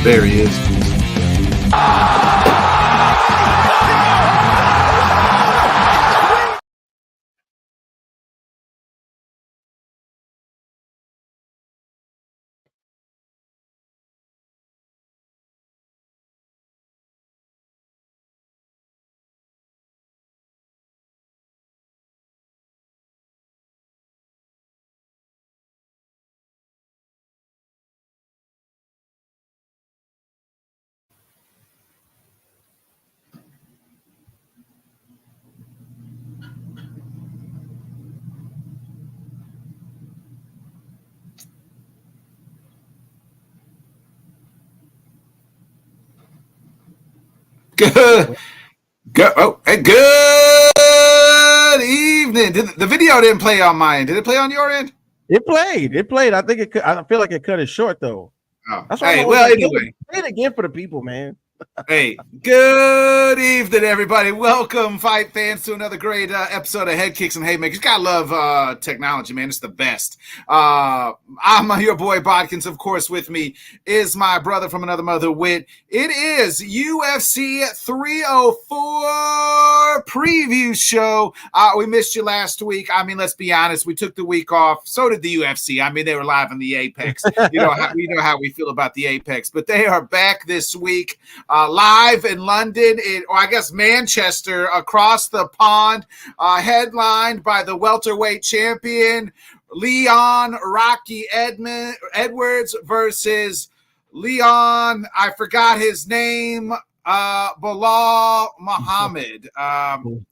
There he is. Good. Good evening. The video didn't play on my end. Did it play on your end? It played. I think it. I feel like it cut it short though. Oh. That's why. Hey, well, anyway, play it again for the people, man. Hey, good evening, everybody. Welcome, fight fans, to another great episode of Headkicks and Haymakers. Gotta love technology, man. It's the best. I'm your boy Bodkins. Of course, with me is my brother from another mother, Wit. It is UFC 304 preview show. We missed you last week. I mean, let's be honest. We took the week off. So did the UFC. I mean, they were live on the Apex. You know how we feel about the Apex. But they are back this week. Live in London, or I guess Manchester, across the pond, headlined by the welterweight champion Leon Rocky Edwards versus Leon, I forgot his name, Bilal Muhammad. And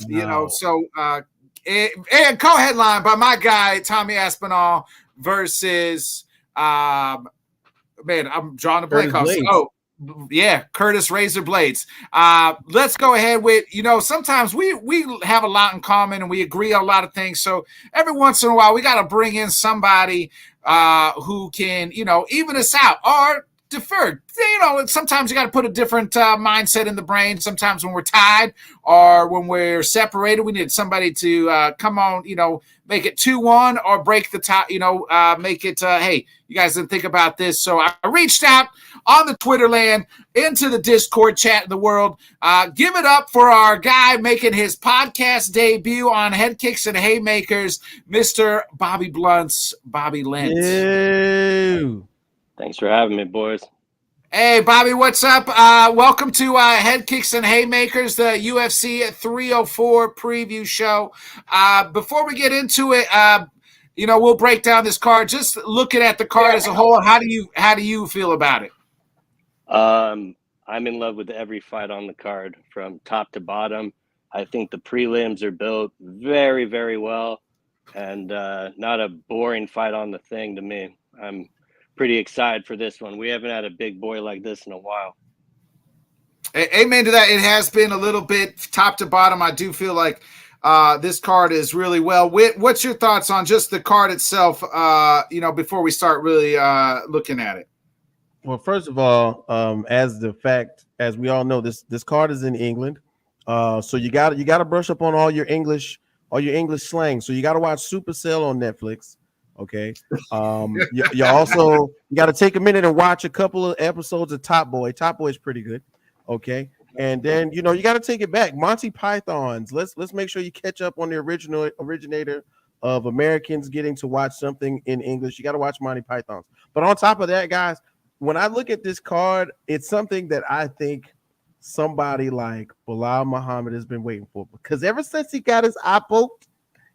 co-headline by my guy Tommy Aspinall versus I'm drawing a blank off. Yeah, Curtis Razor Blades. Let's go ahead with, sometimes we have a lot in common and we agree on a lot of things. So every once in a while, we got to bring in somebody who can, even us out or defer. Sometimes you got to put a different mindset in the brain. Sometimes when we're tied or when we're separated, we need somebody to come on, make it 2-1 or break the tie, make it, hey, you guys didn't think about this. So I reached out on the Twitter land into the Discord chat in the world. Give it up for our guy making his podcast debut on Headkicks and Haymakers, Mr. Bobby Blunt's Bobby Lent. Ew. Thanks for having me, boys. Hey, Bobby, what's up? Welcome to Headkicks and Haymakers, the UFC 304 preview show. Before we get into it, we'll break down this card. Just looking at the card as a whole, how do you feel about it? I'm in love with every fight on the card from top to bottom. I think the prelims are built very, very well, and not a boring fight on the thing to me. I'm pretty excited for this one. We haven't had a big boy like this in a while. Amen to that. It has been a little bit top to bottom. I do feel like this card is really well. What's your thoughts on just the card itself, before we start really looking at it? Well, first of all, as we all know, this card is in England. So you got to brush up on all your English slang. So you got to watch Supercell on Netflix. Okay. You also got to take a minute and watch a couple of episodes of Top Boy. Top Boy is pretty good. Okay. And then, you got to take it back. Monty Python's. Let's make sure you catch up on the originator of Americans getting to watch something in English. You got to watch Monty Python's. But on top of that, guys, when I look at this card, it's something that I think somebody like Bilal Muhammad has been waiting for, because ever since he got his eye poked,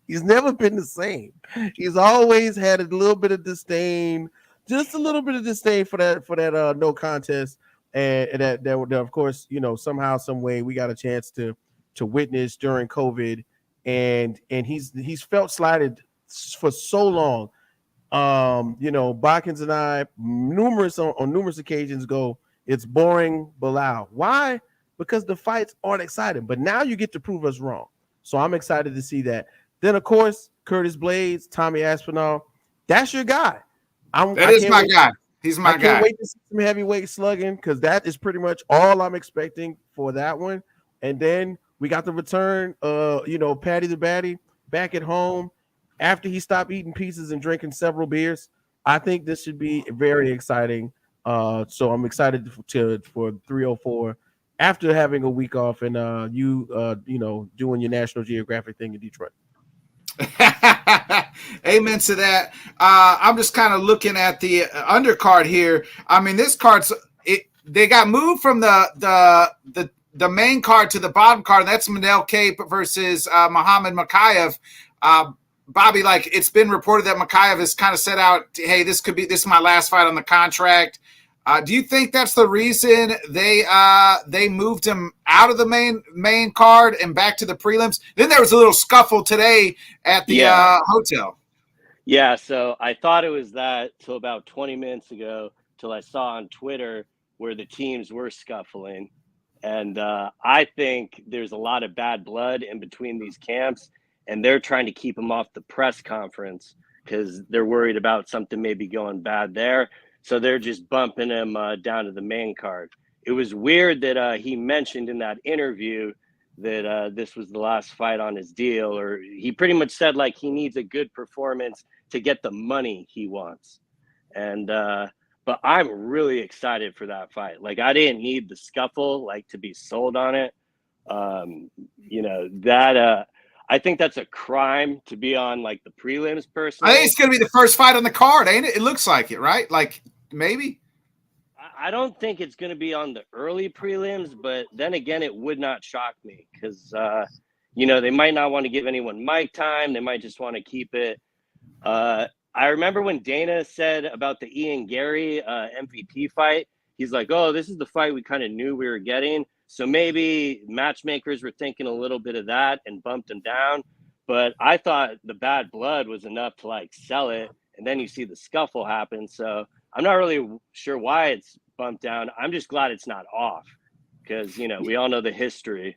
he's never been the same. He's always had a little bit of disdain, just a little bit of disdain for that no contest, and that of course, somehow, some way, we got a chance to witness during COVID, and he's felt slighted for so long. Bodkins and I on numerous occasions go, it's boring, Bilal. Why? Because the fights aren't exciting. But now you get to prove us wrong. So I'm excited to see that. Then, of course, Curtis Blades, Tommy Aspinall. That's your guy. That is my guy. He's my guy. I can't wait to see some heavyweight slugging, because that is pretty much all I'm expecting for that one. And then we got the return, Patty the Batty back at home after he stopped eating pieces and drinking several beers. I think this should be very exciting. So I'm excited for 304 after having a week off and doing your National Geographic thing in Detroit. Amen to that. I'm just kind of looking at the undercard here. I mean, this card's they got moved from the main card to the bottom card. That's Manel Kape versus Muhammad Mokaev. Bobby, like it's been reported that Mokaev has kind of set out, hey, this is my last fight on the contract. Do you think that's the reason they moved him out of the main card and back to the prelims? Then there was a little scuffle today at the hotel. Yeah, so I thought it was that till about 20 minutes ago, till I saw on Twitter where the teams were scuffling. And I think there's a lot of bad blood in between these camps, and they're trying to keep him off the press conference because they're worried about something maybe going bad there. So they're just bumping him down to the main card. It was weird that he mentioned in that interview that this was the last fight on his deal, or he pretty much said like he needs a good performance to get the money he wants. And but I'm really excited for that fight. Like I didn't need the scuffle like to be sold on it. I think that's a crime to be on like the prelims personally. I think it's going to be the first fight on the card, ain't it? It looks like it, right? Like maybe. I don't think it's going to be on the early prelims, but then again, it would not shock me because, they might not want to give anyone mic time. They might just want to keep it. I remember when Dana said about the Ian Gary MVP fight, he's like, oh, this is the fight we kind of knew we were getting. So maybe matchmakers were thinking a little bit of that and bumped him down. But I thought the bad blood was enough to like sell it. And then you see the scuffle happen. So I'm not really sure why it's bumped down. I'm just glad it's not off because, we all know the history.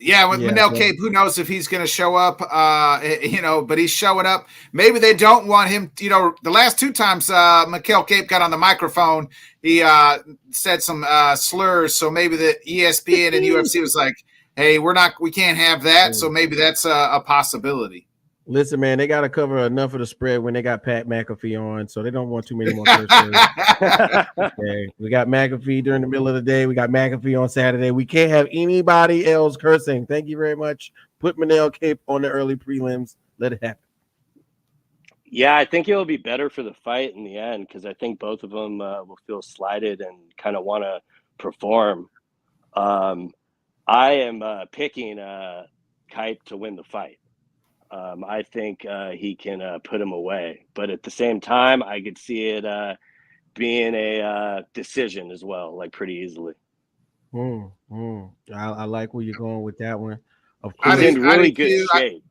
Yeah, with Manel Kape, who knows if he's going to show up, but he's showing up. Maybe they don't want him, the last two times Manel Kape got on the microphone, he said some slurs, so maybe the ESPN and UFC was like, hey, we can't have that, so maybe that's a possibility. Listen, man, they got to cover enough of the spread when they got Pat McAfee on, so they don't want too many more cursors. Okay. We got McAfee during the middle of the day. We got McAfee on Saturday. We can't have anybody else cursing. Thank you very much. Put Manel Kape on the early prelims. Let it happen. Yeah, I think it will be better for the fight in the end because I think both of them will feel slighted and kind of want to perform. I am picking Kape to win the fight. I think he can put him away. But at the same time, I could see it being a decision as well, like pretty easily. I like where you're going with that one. Of course, in really good shape.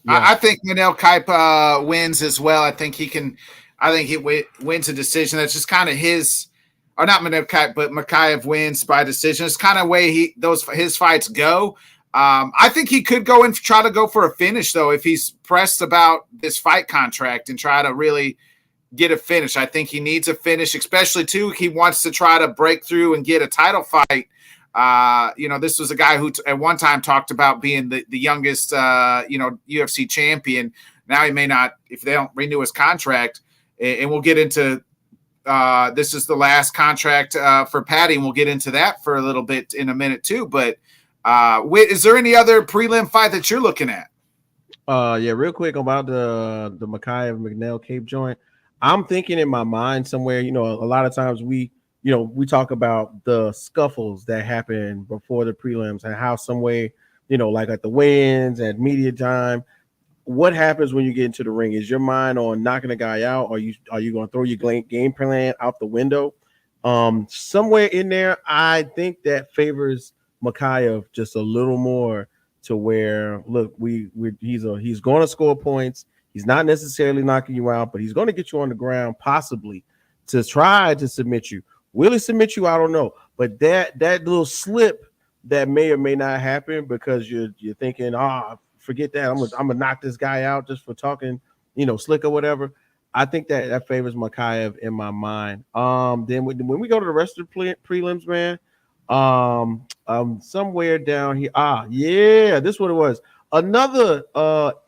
I think Manel Kape wins as well. I think he can. I think he wins a decision. That's just kind of his, or not Manel Kape, but Mokaev wins by decision. It's kind of way his fights go. I think he could go and try to go for a finish, though, if he's pressed about this fight contract and try to really get a finish. I think he needs a finish, especially, too, he wants to try to break through and get a title fight. This was a guy who at one time talked about being the youngest, UFC champion. Now he may not, if they don't renew his contract, and we'll get into this is the last contract for Patty, and we'll get into that for a little bit in a minute, too, but is there any other prelim fight that you're looking at? Real quick about the Mokaev Manel Kape joint. I'm thinking in my mind somewhere, a lot of times we talk about the scuffles that happen before the prelims and how some way, like at the weigh-ins, at media time, what happens when you get into the ring? Is your mind on knocking a guy out? Or are you going to throw your game plan out the window? Somewhere in there, I think that favors Mokaev just a little more to where, look, he's going to score points. He's not necessarily knocking you out, but he's going to get you on the ground, possibly to try to submit you. Will he submit you? I don't know. But that little slip that may or may not happen because you're thinking, forget that. I'm gonna knock this guy out just for talking, slick or whatever. I think that favors Mokaev in my mind. Then when we go to the rest of the prelims, man. Somewhere down here. This is what it was. Another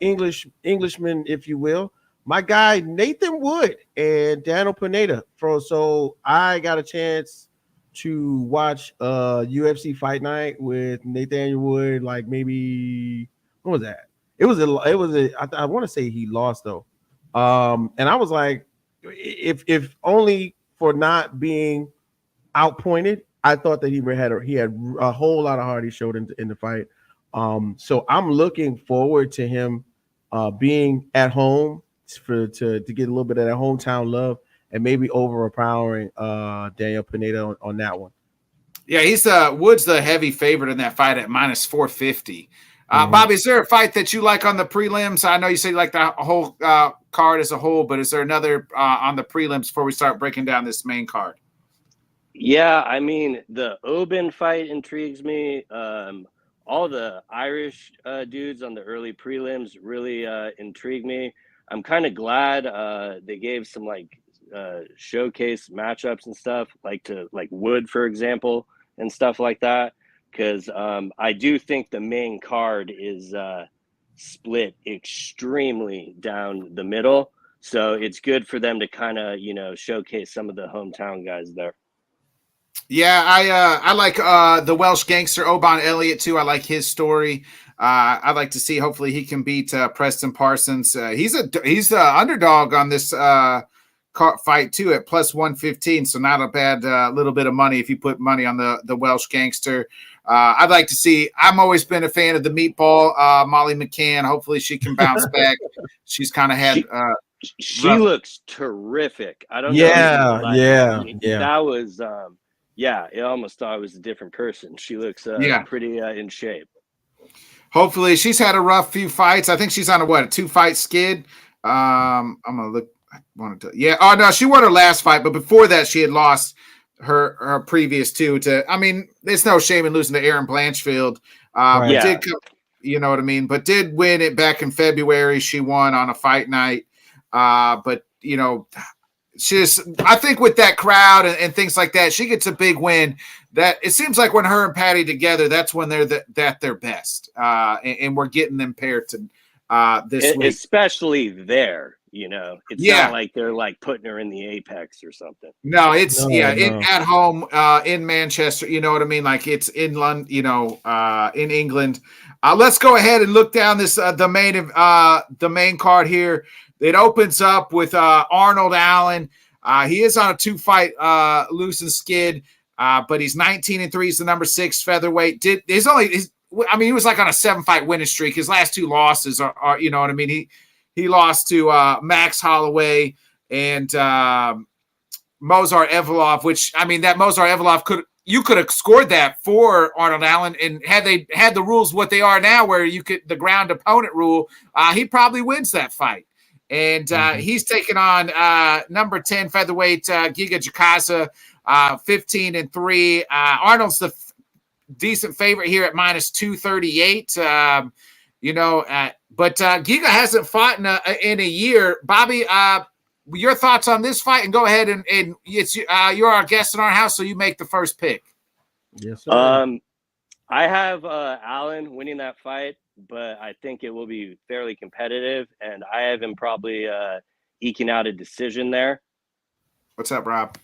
Englishman, if you will, my guy Nathan Wood and Daniel Pineda. So I got a chance to watch UFC Fight Night with Nathaniel Wood. Like maybe what was that? I want to say he lost though. And I was like, if only for not being outpointed, I thought that he had a whole lot of heart he showed in the fight. So I'm looking forward to him being at home to get a little bit of that hometown love and maybe overpowering Daniel Pineda on that one. Yeah, he's Wood's the heavy favorite in that fight at minus 450. Bobby, is there a fight that you like on the prelims? I know you say you like the whole card as a whole, but is there another on the prelims before we start breaking down this main card? Yeah, I mean, the Oben fight intrigues me. All the Irish dudes on the early prelims really intrigue me. I'm kind of glad they gave some showcase matchups and stuff, like Wood, for example, and stuff like that. Because I do think the main card is split extremely down the middle. So it's good for them to kind of, showcase some of the hometown guys there. Yeah, I like the Welsh gangster Oban Elliott too. I like his story. I'd like to see. Hopefully, he can beat Preston Parsons. He's the underdog on this fight too at plus 115. So not a bad little bit of money if you put money on the Welsh gangster. I'd like to see. I'm always been a fan of the meatball Molly McCann. Hopefully, she can bounce back. She's kind of had. She looks terrific. I don't know. Yeah. That was. I almost thought it was a different person. She looks pretty in shape. Hopefully, she's had a rough few fights. I think she's on a 2-fight skid. I'm gonna look. Oh no, she won her last fight, but before that, she had lost her previous two. There's no shame in losing to Erin Blanchfield. Did come, you know what I mean? But did win it back in February. She won on a fight night. But I think with that crowd and things like that, she gets a big win. That it seems like when her and Patty together, that's when they're their best. And we're getting them paired to this week, especially there. It's not like they're putting her in the Apex or something. No, it's at home in Manchester. You know what I mean? Like it's in London. In England. Let's go ahead and look down this the main card here. It opens up with Arnold Allen. He is on a 2-fight losing skid, but he's 19-3. He's the number 6 featherweight. He was on a 7-fight winning streak. His last 2 losses are you know what I mean? He lost to Max Holloway and Mozar Evloev, which that Mozar Evloev could have scored that for Arnold Allen, and had they had the rules what they are now, where the ground opponent rule, he probably wins that fight. And he's taking on number 10 featherweight Giga Jakaza, 15-3. Arnold's the decent favorite here at minus 238. But Giga hasn't fought in a year. Bobby, your thoughts on this fight? And go ahead and it's you're our guest in our house, so you make the first pick. Yes, sir. I have Allen winning that fight, but I think it will be fairly competitive, and I have him probably eking out a decision there. What's up, Rob?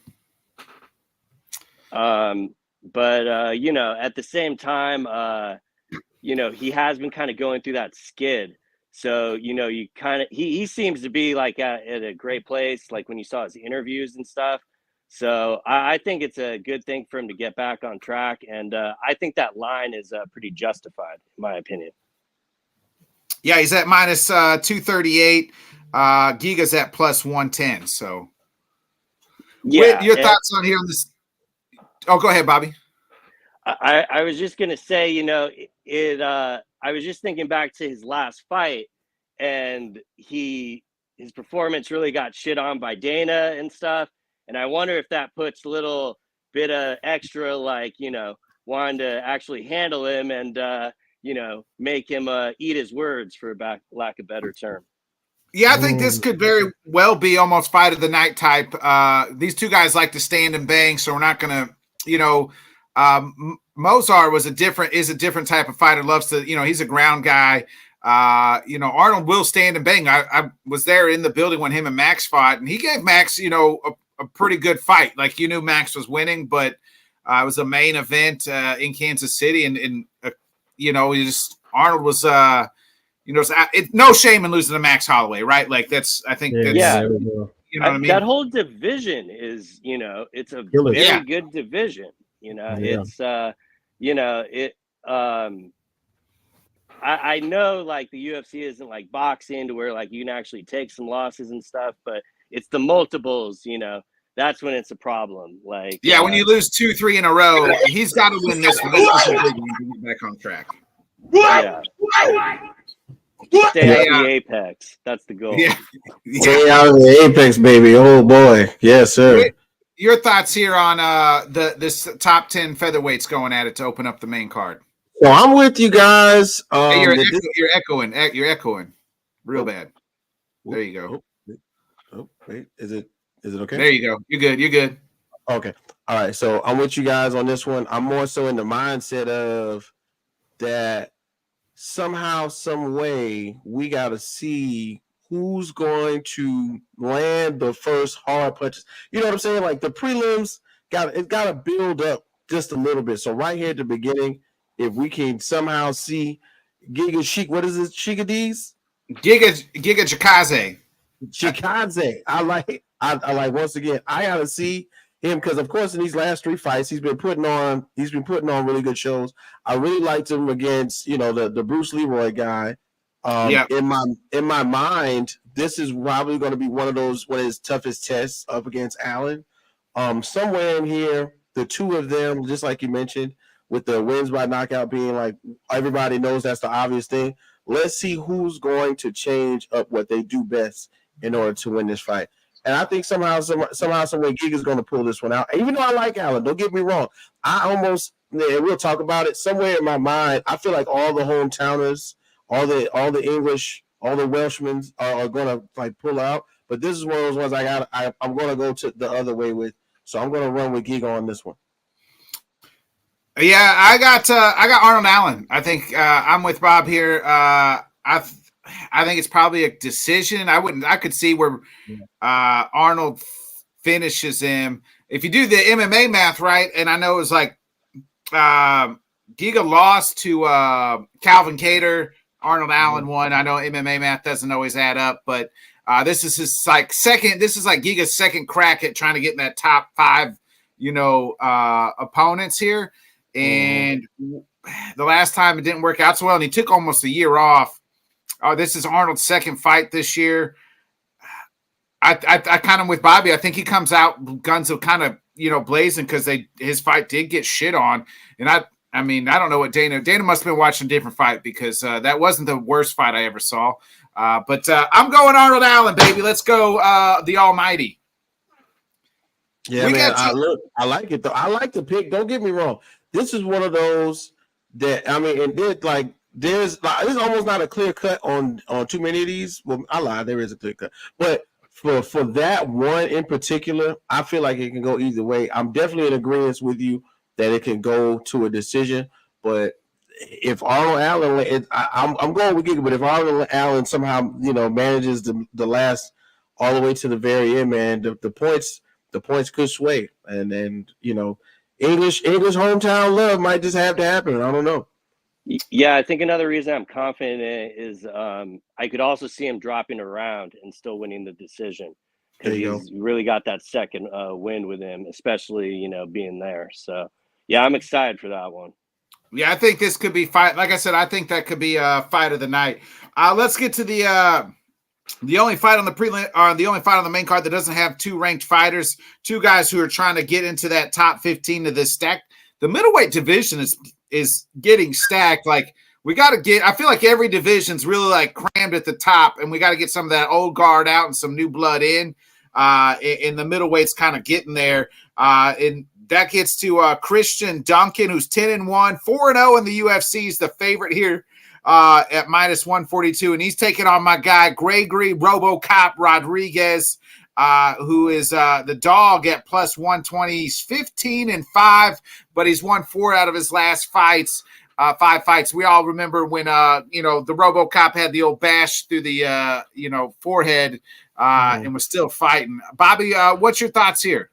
But at the same time, he has been kind of going through that skid. So, you kind of he seems to be at a great place, like when you saw his interviews and stuff. So I think it's a good thing for him to get back on track. And I think that line is pretty justified, in my opinion. Yeah, he's at minus 238. Giga's at plus 110. So, your thoughts on here on this? Oh, go ahead, Bobby. I was just going to say, I was just thinking back to his last fight, and his performance really got shit on by Dana and stuff. And I wonder if that puts a little bit of extra, wanting to actually handle him and, make him eat his words, for lack of a better term. Yeah, I think this could very well be almost fight of the night type. These two guys like to stand and bang, so we're not going to, Mozar is a different type of fighter. Loves to, he's a ground guy. Arnold will stand and bang. I was there in the building when him and Max fought, and he gave Max, a pretty good fight. Like, you knew Max was winning, but it was a main event in Kansas City, and Arnold was no shame in losing to Max Holloway, right? Like you know what I mean? That whole division is, it's a very good division. It's I know like the UFC isn't like boxing to where like you can actually take some losses and stuff, but it's the multiples, that's when it's a problem. Like when you lose 2-3 in a row, he's got to win this one. This is a big one to get back on track. Yeah. Stay out of the apex. That's the goal. Yeah. Stay out of the apex, baby. Oh boy. Yes, sir. Your thoughts here on this top 10 featherweights going at it to open up the main card? So I'm with you guys. Hey, you're echoing. You're echoing real bad. There you go. Oh, wait. Is it okay? There you go. You're good. Okay. All right. So I'm with you guys on this one. I'm more so in the mindset of that somehow, some way, we got to see who's going to land the first hard punches. You know what I'm saying? Like the prelims got to build up just a little bit. So right here at the beginning, if we can somehow see Giga Sheik, what is it? Shikadis? Giga Chikaze. Chikaze. I like once again, I gotta see him because of course in these last 3 fights he's been putting on really good shows. I really liked him against the Bruce Leroy guy. In my mind, this is probably going to be one of his toughest tests up against Allen. Somewhere in here, the two of them, just like you mentioned, with the wins by knockout being like everybody knows that's the obvious thing. Let's see who's going to change up what they do best in order to win this fight. And I think somehow, some way, Giga's going to pull this one out. Even though I like Allen, don't get me wrong. And we'll talk about it. Somewhere in my mind, I feel like all the hometowners, all the English, all the Welshmen are going to like pull out. But this is one of those ones I'm going to go to the other way with. So I'm going to run with Giga on this one. Yeah, I got Arnold Allen. I think I'm with Bob here. I think it's probably a decision. I could see where Arnold finishes him. If you do the MMA math right, and I know it was like Giga lost to Calvin Kattar, Arnold Allen won. I know MMA math doesn't always add up, but this is his second. This is like Giga's second crack at trying to get in that top 5, opponents here. And the last time it didn't work out so well, and he took almost a year off. This is Arnold's second fight this year. I kind of with Bobby. I think he comes out guns of kind of blazing because his fight did get shit on. And I don't know what Dana must have been watching a different fight because that wasn't the worst fight I ever saw. But I'm going Arnold Allen, baby. Let's go the Almighty. Yeah, man. I like it though. I like the pick. Don't get me wrong. This is one of those that there's almost not a clear cut on too many of these. Well, I lied. There is a clear cut, but for that one in particular, I feel like it can go either way. I'm definitely in agreement with you that it can go to a decision. But if Arnold Allen, I'm going with Giga. But if Arnold Allen somehow manages the last all the way to the very end, man, the points could sway, and English hometown love might just have to happen. I don't know. Yeah, I think another reason I'm confident in it is I could also see him dropping around and still winning the decision because he's really got that second win with him, especially being there. So yeah, I'm excited for that one. Yeah, I think this could be fight. Like I said, I think that could be a fight of the night. Let's get to the only fight on the prelim, the only fight on the main card that doesn't have 2 ranked fighters, 2 guys who are trying to get into that top 15 of this stack. The middleweight division is getting stacked. Like we got to get. I feel like every division's really like crammed at the top, and we got to get some of that old guard out and some new blood in. And the middleweight's kind of getting there. And that gets to Christian Duncan, who's 10-1, 4-0 in the UFC. Is the favorite here. At minus 142, and he's taking on my guy Gregory RoboCop Rodriguez, who is the dog at plus 120. He's 15-5, but he's won 4 out of his last fights. 5 fights. We all remember when the RoboCop had the old bash through the forehead and was still fighting. Bobby, what's your thoughts here?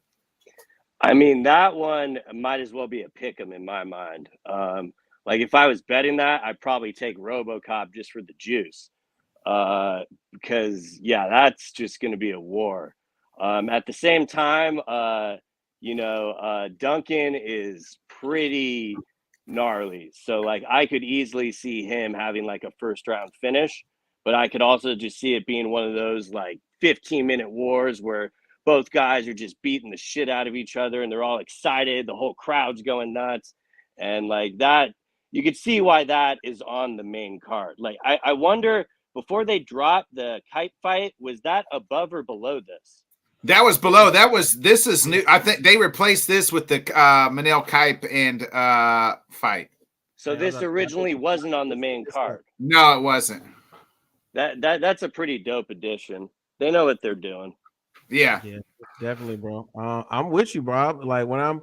I mean, that one might as well be a pick 'em in my mind. Like if I was betting that, I'd probably take RoboCop just for the juice. Because that's just going to be a war. At the same time, Duncan is pretty gnarly. So like I could easily see him having like a first round finish, but I could also just see it being one of those like 15-minute wars where both guys are just beating the shit out of each other and they're all excited. The whole crowd's going nuts. And like that, you could see why that is on the main card. Like I wonder, before they dropped the kite fight, was that above or below this? That was below. This is new. I think they replaced this with the Manel Kipe and fight. So this originally wasn't on the main card. No, it wasn't. That's a pretty dope addition. They know what they're doing. Yeah, definitely, bro. I'm with you, bro. Like when I'm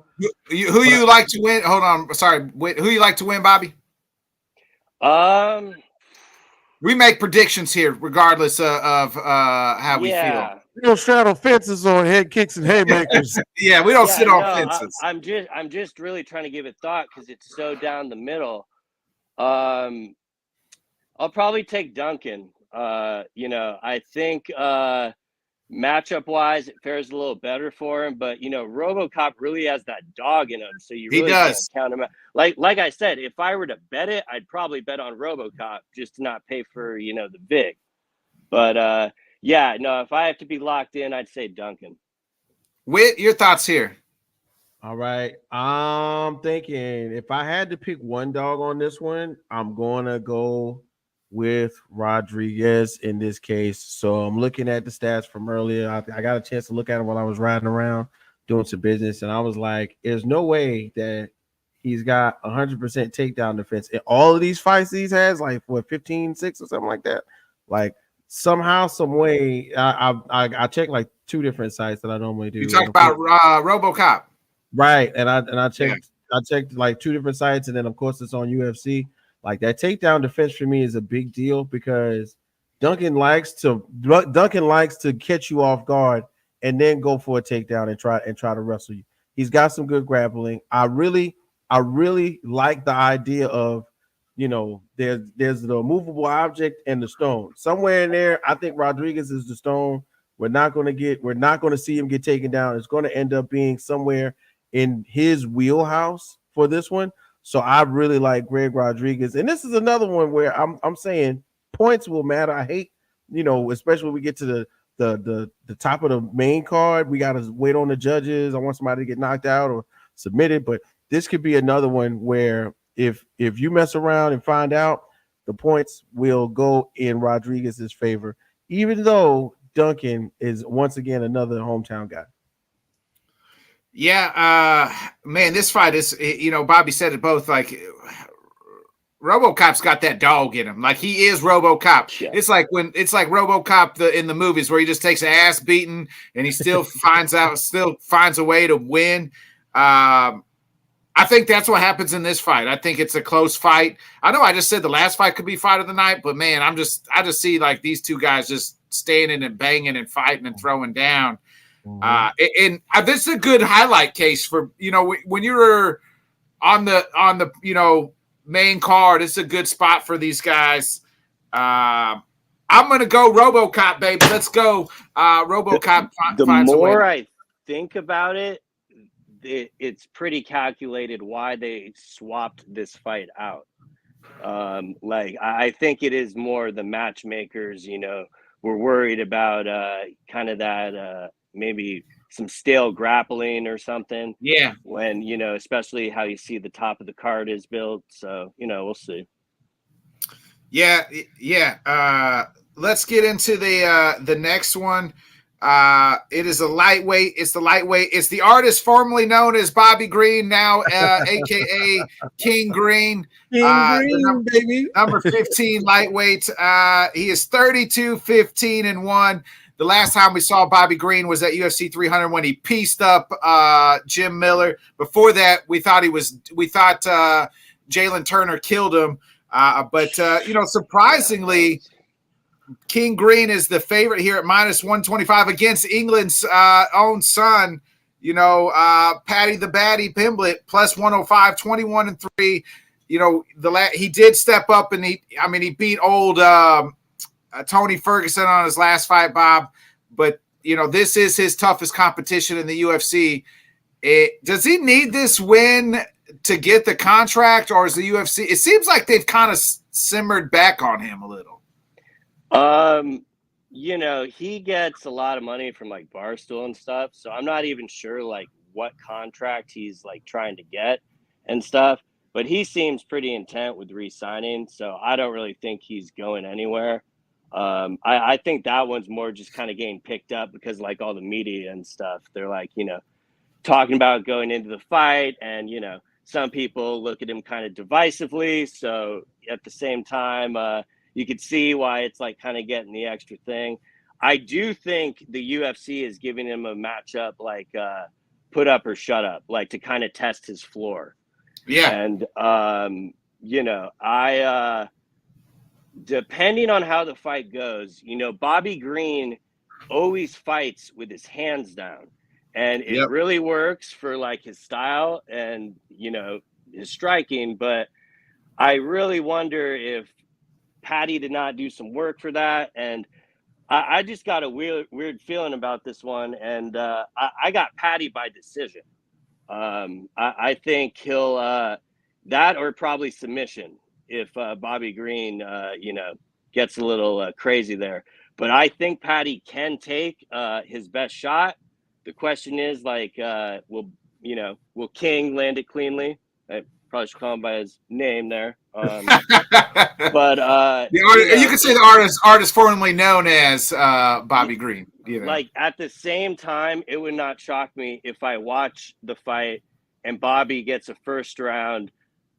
who you like to win? Hold on, sorry. Who you like to win, Bobby? We make predictions here, regardless of how we feel. We don't straddle fences on head kicks and haymakers. Yeah, we don't sit on fences. I'm just really trying to give it thought because it's so down the middle. I'll probably take Duncan. I think matchup wise, it fares a little better for him, but RoboCop really has that dog in him, so you really can't count him out. Like I said, if I were to bet it, I'd probably bet on RoboCop just to not pay for the vig. But if I have to be locked in, I'd say Duncan. Whit, your thoughts here? All right, I'm thinking if I had to pick one dog on this one, I'm gonna go with Rodriguez in this case. So I'm looking at the stats from earlier. I got a chance to look at him while I was riding around doing some business, and I was like, there's no way that he's got 100% takedown defense in all of these fights he's has, like 15-6 or something like that. Like somehow, some way, I checked like 2 different sites that I normally do. You talk about RoboCop, right? And I checked like 2 different sites, and then of course it's on UFC. Like that takedown defense for me is a big deal because Duncan likes to catch you off guard and then go for a takedown and try to wrestle you. He's got some good grappling. I really like the idea of, there's the movable object and the stone. Somewhere in there, I think Rodriguez is the stone. We're not going to see him get taken down. It's going to end up being somewhere in his wheelhouse for this one. So I really like Greg Rodriguez. And this is another one where I'm saying points will matter. I hate, especially when we get to the top of the main card, we got to wait on the judges. I want somebody to get knocked out or submitted, but this could be another one where if you mess around and find out, the points will go in Rodriguez's favor, even though Duncan is once again another hometown guy. Yeah, man, this fight is, Bobby said it both, like RoboCop's got that dog in him. Like he is RoboCop. Yeah. It's like RoboCop in the movies where he just takes an ass beating and he still finds a way to win. I think that's what happens in this fight. I think it's a close fight. I know I just said the last fight could be fight of the night, but man, I just see like these two guys just standing and banging and fighting and throwing down. And this is a good highlight case for, when you're on the main card, it's a good spot for these guys. I'm going to go RoboCop, baby. Let's go. RoboCop. The more I think about it, it's pretty calculated why they swapped this fight out. I think it is more the matchmakers, were worried about kind of that maybe some stale grappling or something. Yeah. When, especially how you see the top of the card is built. So, we'll see. Yeah. Let's get into the next one. It is a lightweight. It's the lightweight. It's the artist formerly known as Bobby Green, now AKA King Green. Baby. Number 15 lightweight. He is 32-15-1. The last time we saw Bobby Green was at UFC 300 when he pieced up Jim Miller. Before that, we thought Jalen Turner killed him. But surprisingly, King Green is the favorite here at minus 125 against England's own son. Paddy the Baddy Pimblett plus 105, 21-3. He did step up and he beat old Tony Ferguson on his last fight, Bob. But this is his toughest competition in the UFC. Does he need this win to get the contract, or is the UFC? It seems like they've kind of simmered back on him a little. He gets a lot of money from like Barstool and stuff, so I'm not even sure like what contract he's like trying to get and stuff, but he seems pretty intent with re-signing, so I don't really think he's going anywhere. I think that one's more just kind of getting picked up because like all the media and stuff, they're like, talking about going into the fight, and some people look at him kind of divisively, so at the same time you could see why it's like kind of getting the extra thing. I do think the UFC is giving him a matchup like put up or shut up, like to kind of test his floor. Yeah. And, I depending on how the fight goes, Bobby Green always fights with his hands down. And it really works for like his style and, his striking. But I really wonder if Paddy did not do some work for that, and I just got a weird feeling about this one, and I got Paddy by decision. I think he'll that or probably submission if Bobby Green gets a little crazy there. But I think Paddy can take his best shot. The question is like, will King land it cleanly? I probably should call him by his name there. But you could say the artist formerly known as Bobby Green. Like at the same time, it would not shock me if I watch the fight and Bobby gets a first round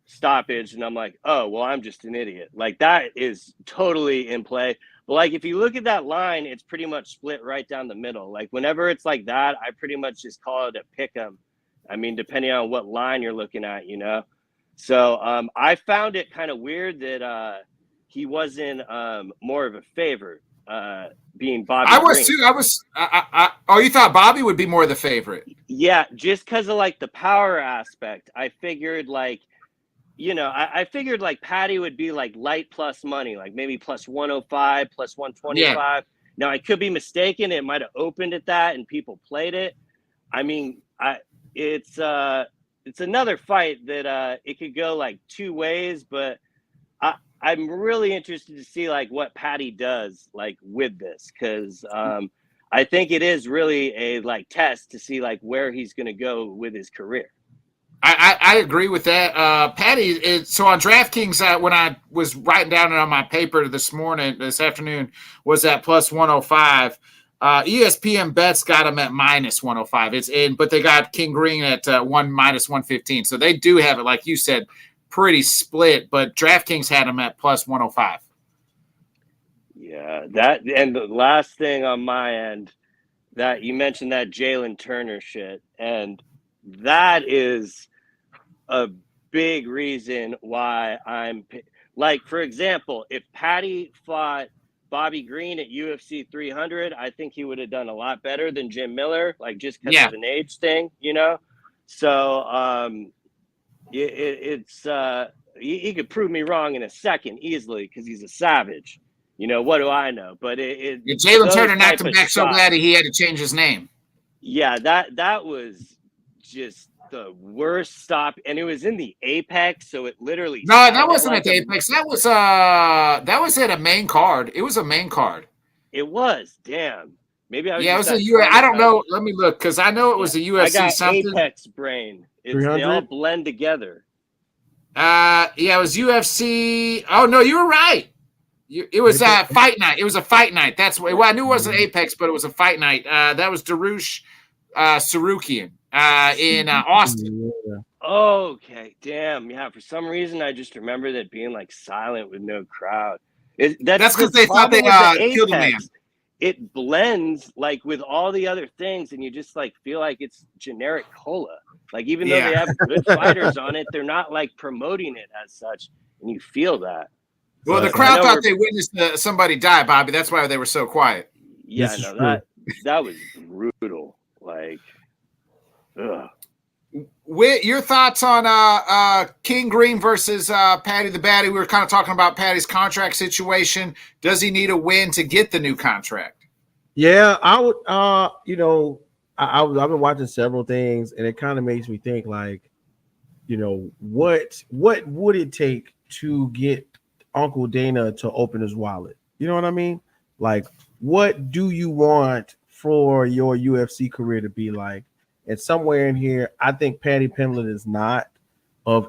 stoppage and I'm like, oh well, I'm just an idiot. Like that is totally in play. But like if you look at that line, it's pretty much split right down the middle. Like whenever it's like that, I pretty much just call it a pick 'em. I mean, depending on what line you're looking at, So I found it kind of weird that he wasn't more of a favorite, being Bobby. I was Green. too. You thought Bobby would be more the favorite? Yeah, just because of like the power aspect. I figured like, I figured like Paddy would be like light plus money, like maybe plus 105, plus 125. Yeah. Now I could be mistaken. It might have opened at that and people played it. I mean, it's another fight that it could go like two ways, but I'm really interested to see like what Paddy does like with this, because I think it is really a like test to see like where he's going to go with his career. I agree with that. Paddy, so on DraftKings, when I was writing down it on my paper this afternoon, was at plus 105. ESPN bets got him at minus 105. But they got King Green at minus 115. So they do have it, like you said, pretty split. But DraftKings had him at plus 105. Yeah, that and the last thing on my end, that you mentioned that Jalen Turner shit, and that is a big reason why I'm like, for example, if Paddy fought Bobby Green at UFC 300, I think he would have done a lot better than Jim Miller, like just because of an age thing, So he could prove me wrong in a second easily because he's a savage. What do I know? But Jalen Turner knocked him back so bad he had to change his name. Yeah, that was just the worst stop, and it was in the Apex, so it literally. No, that wasn't at the Apex. That was at a main card. It was a main card. It was. Damn. Maybe I was. Yeah, it was a UFC. I don't know. Let me look, because I know it was a UFC. I got something. Apex brain. They all blend together. Yeah, it was UFC. Oh no, you were right. It was fight night. It was a fight night. That's what. Well, I knew it wasn't Apex, but it was a fight night. That was Darush Sarukian in Austin. Okay, damn. Yeah, for some reason I just remember that being like silent with no crowd. That's because they thought they killed a man. it blends like with all the other things, and you just like feel like it's generic cola. Like even though they have good fighters on it, they're not like promoting it as such, and you feel that. Well, the crowd thought they witnessed somebody die, Bobby. That's why they were so quiet. Yeah, no, that was brutal. Like, ugh. Your thoughts on King Green versus Patty the Batty? We were kind of talking about Patty's contract situation. Does he need a win to get the new contract? Yeah, I would. I've been watching several things, and it kind of makes me think, like, what would it take to get Uncle Dana to open his wallet? You know what I mean? Like, what do you want for your UFC career to be like? And somewhere in here, I think Patty Pimblett is not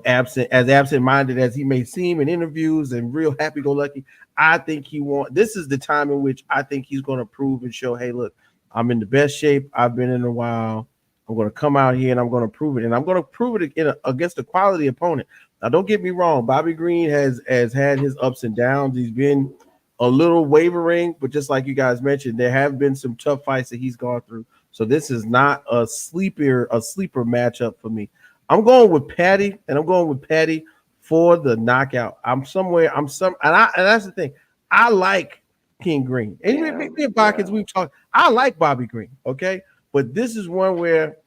absent-minded as he may seem in interviews and real happy-go-lucky. I think this is the time in which I think he's going to prove and show, hey, look, I'm in the best shape I've been in a while. I'm going to come out here and I'm going to prove it. And I'm going to prove it against a quality opponent. Now, don't get me wrong. Bobby Green has had his ups and downs. He's been a little wavering, but just like you guys mentioned, there have been some tough fights that he's gone through. So this is not a sleeper matchup for me. I'm going with Patty, and I'm going with Patty for the knockout. And that's the thing. I like King Green. And me and Bobkins, we've talked. I like Bobby Green, okay? But this is one where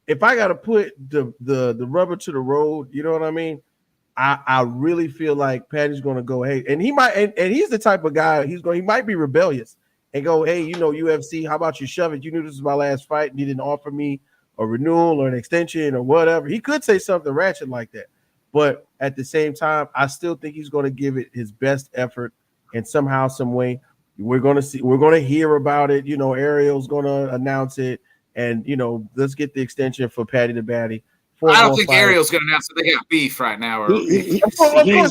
if I got to put the rubber to the road, you know what I mean? I really feel like Patty's going to go, hey, and he might, and he's the type of guy, he might be rebellious and go, hey, UFC, how about you shove it? You knew this was my last fight and you didn't offer me a renewal or an extension or whatever. He could say something ratchet like that. But at the same time, I still think he's going to give it his best effort, and somehow, some way, we're going to hear about it. Ariel's going to announce it, and let's get the extension for Patty the Batty. I don't think Ariel's going to announce it. They got beef right now. He's not going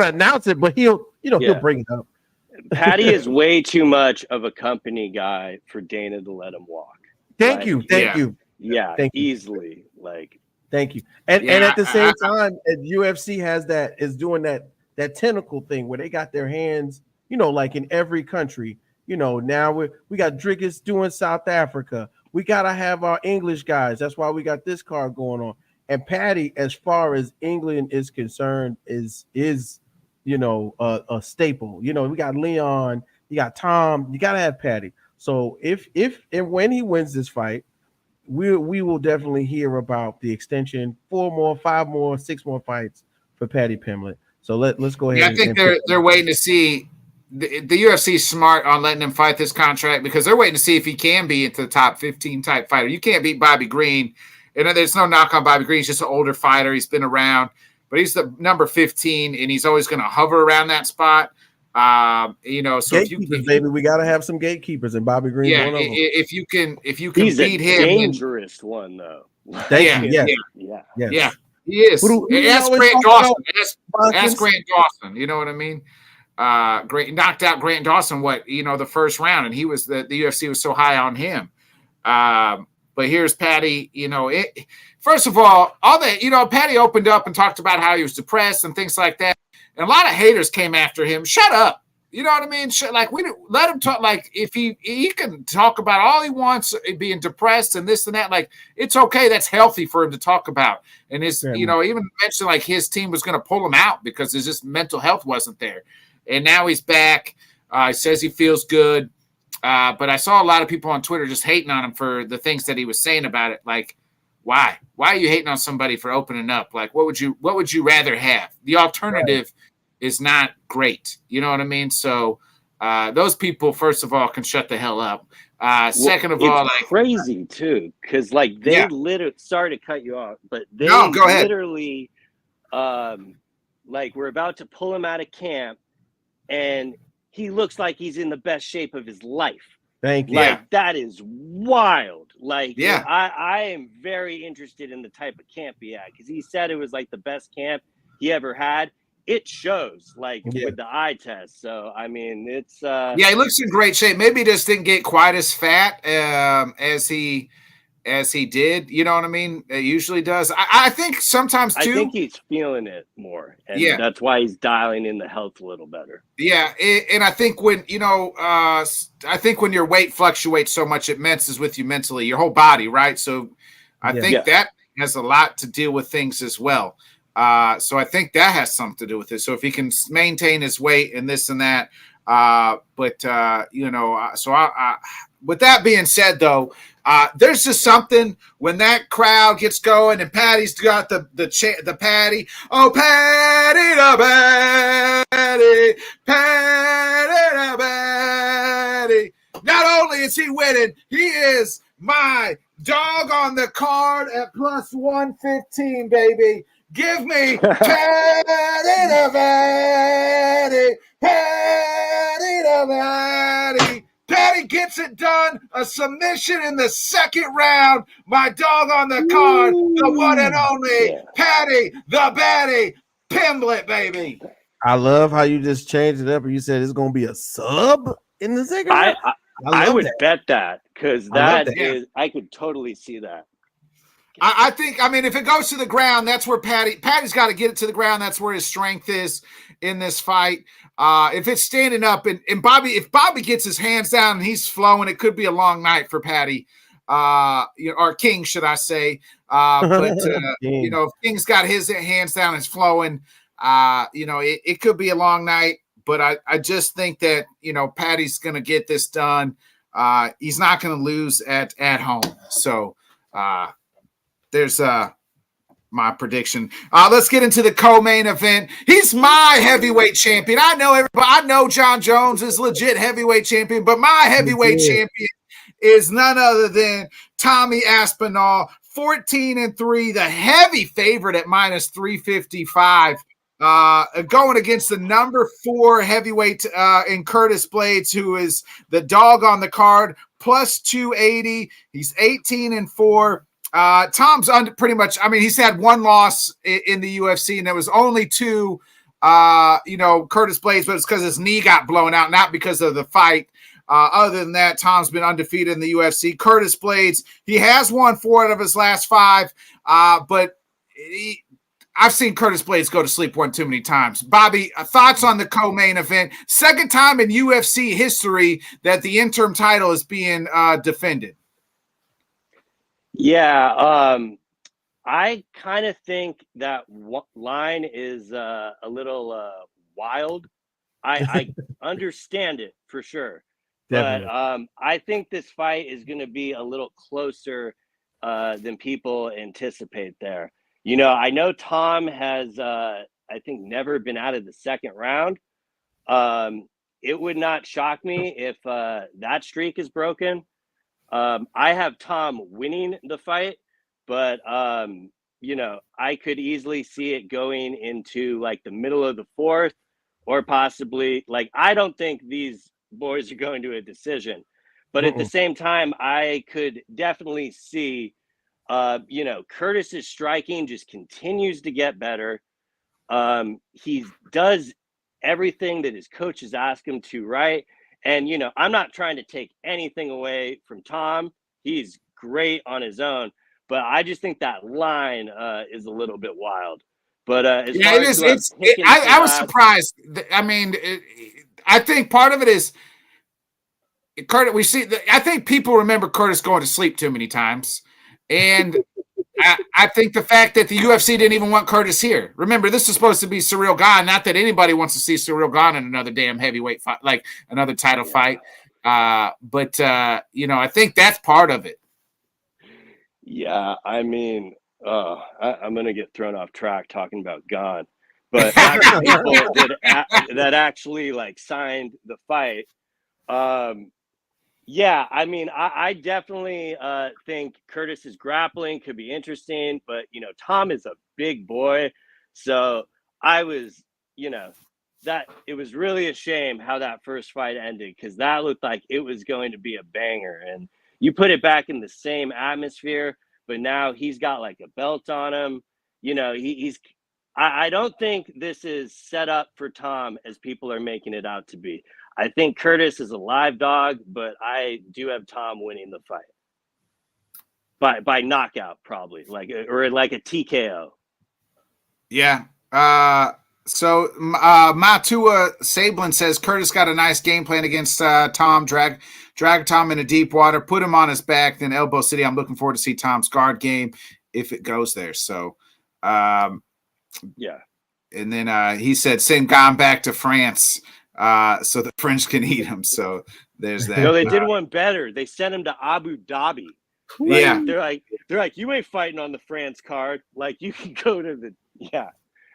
to announce it, but he'll bring it up. Patty is way too much of a company guy for Dana to let him walk. Thank you. Yeah, easily. Like, thank you. And at the same time, UFC is doing that tentacle thing where they got their hands, like in every country. Now we got Drickus doing South Africa. We gotta have our English guys. That's why we got this card going on. And Patty, as far as England is concerned, is a staple. We got Leon, you got Tom. You gotta have Patty. So if and when he wins this fight, we will definitely hear about the extension, 4 more, 5 more, 6 more fights for Patty Pimblett. So let's go ahead. Yeah, I think they're waiting to see. The UFC is smart on letting him fight this contract because they're waiting to see if he can be into the top 15 type fighter. You can't beat Bobby Green. There's no knock on Bobby Green. He's just an older fighter. He's been around, but he's the number 15, and he's always going to hover around that spot. So gatekeepers, baby, we got to have some gatekeepers, and Bobby Green. Yeah, if you can he's beat him, dangerous one though. Thank you. Yeah. He is. Ask Grant Dawson. Ask Grant Dawson. You know what I mean? Knocked out Grant Dawson. The first round, and he was the UFC was so high on him. But here's Patty. First of all that Patty opened up and talked about how he was depressed and things like that, and a lot of haters came after him. Shut up. You know what I mean? We let him talk. Like if he can talk about all he wants, being depressed and this and that. Like it's okay. That's healthy for him to talk about. And even mentioned like his team was going to pull him out because his just mental health wasn't there. And now he's back. He says he feels good. But I saw a lot of people on Twitter just hating on him for the things that he was saying about it. Like, why? Why are you hating on somebody for opening up? Like, what would you rather have? The alternative is not great. You know what I mean? So those people, first of all, can shut the hell up. Second of all, like crazy too, because they literally sorry to cut you off, but they go ahead. Literally we're about to pull him out of camp and he looks like he's in the best shape of his life. Thank you. That is wild. I am very interested in the type of camp he had because he said it was like the best camp he ever had. It shows with the eye test. So, I mean, it's he looks in great shape. Maybe he just didn't get quite as fat as he as he did. You know what I mean? It usually does. I think sometimes too. I think he's feeling it more, and that's why he's dialing in the health a little better. Yeah, and I think when I think when your weight fluctuates so much, it messes with you mentally, your whole body, right? So I think that has a lot to deal with things as well. So I think that has something to do with it. So if he can maintain his weight and this and that, so with that being said, though, there's just something when that crowd gets going and Patty's got the Patty. Oh, Patty the Patty, Patty the Patty. Not only is he winning, he is my dog on the card at plus 115, baby. Give me Patty the Patty, Patty the Patty. Patty gets it done. A submission in the second round. My dog on the card, the one and only Patty the Batty Pimblett, baby. I love how you just changed it up and you said it's going to be a sub in the second round. I would bet that because I could totally see that. I think, if it goes to the ground, that's where Patty's got to get it to the ground. That's where his strength is in this fight. If it's standing up and if Bobby gets his hands down and he's flowing, it could be a long night for Patty, or King, should I say. If King's got his hands down and it's flowing, it could be a long night. But I just think that, Patty's going to get this done. He's not going to lose at home. So, there's my prediction. Let's get into the co-main event. He's my heavyweight champion. I know everybody. I know John Jones is legit heavyweight champion, but my heavyweight champion is none other than Tommy Aspinall, 14-3, the heavy favorite at minus 355. Going against the number 4 heavyweight in Curtis Blades, who is the dog on the card, plus 280. He's 18-4. Tom's pretty much, he's had one loss in the UFC, and there was only 2, Curtis Blades, but it's because his knee got blown out, not because of the fight. Other than that, Tom's been undefeated in the UFC. Curtis Blades, he has won 4 out of his last 5, but I've seen Curtis Blades go to sleep one too many times. Bobby, thoughts on the co-main event? Second time in UFC history that the interim title is being defended. Yeah, I kind of think that line is a little wild. I understand it for sure. Definitely. But I think this fight is going to be a little closer than people anticipate there. I know Tom has, I think, never been out of the second round. It would not shock me if that streak is broken. I have Tom winning the fight, but, I could easily see it going into like the middle of the 4th or possibly I don't think these boys are going to a decision, but at the same time, I could definitely see, Curtis's striking just continues to get better. He does everything that his coaches ask him to, right? And, I'm not trying to take anything away from Tom. He's great on his own, but I just think that line is a little bit wild. But I was surprised. I think part of it is Curtis. I think people remember Curtis going to sleep too many times, and I think the fact that the UFC didn't even want Curtis here. Remember, this is supposed to be Ciryl Gane. Not that anybody wants to see Ciryl Gane in another damn heavyweight fight, like another title fight. But I think that's part of it. Yeah, I'm going to get thrown off track talking about Gane, but people that actually signed the fight. Yeah, I definitely think Curtis's grappling could be interesting, but Tom is a big boy, so I was, that it was really a shame how that first fight ended because that looked like it was going to be a banger, and you put it back in the same atmosphere, but now he's got a belt on him. I don't think this is set up for Tom as people are making it out to be. I think Curtis is a live dog, but I do have Tom winning the fight. by knockout, probably or like a TKO. Yeah. So Matua Sablin says Curtis got a nice game plan against Tom. Drag Tom into deep water, put him on his back, then elbow city. I'm looking forward to see Tom's guard game if it goes there. So, yeah. And then he said send Gone back to France so the French can eat him. So there's that. No, they did one better. They sent him to Abu Dhabi. Yeah. They're like, you ain't fighting on the France card. Like, you can go to the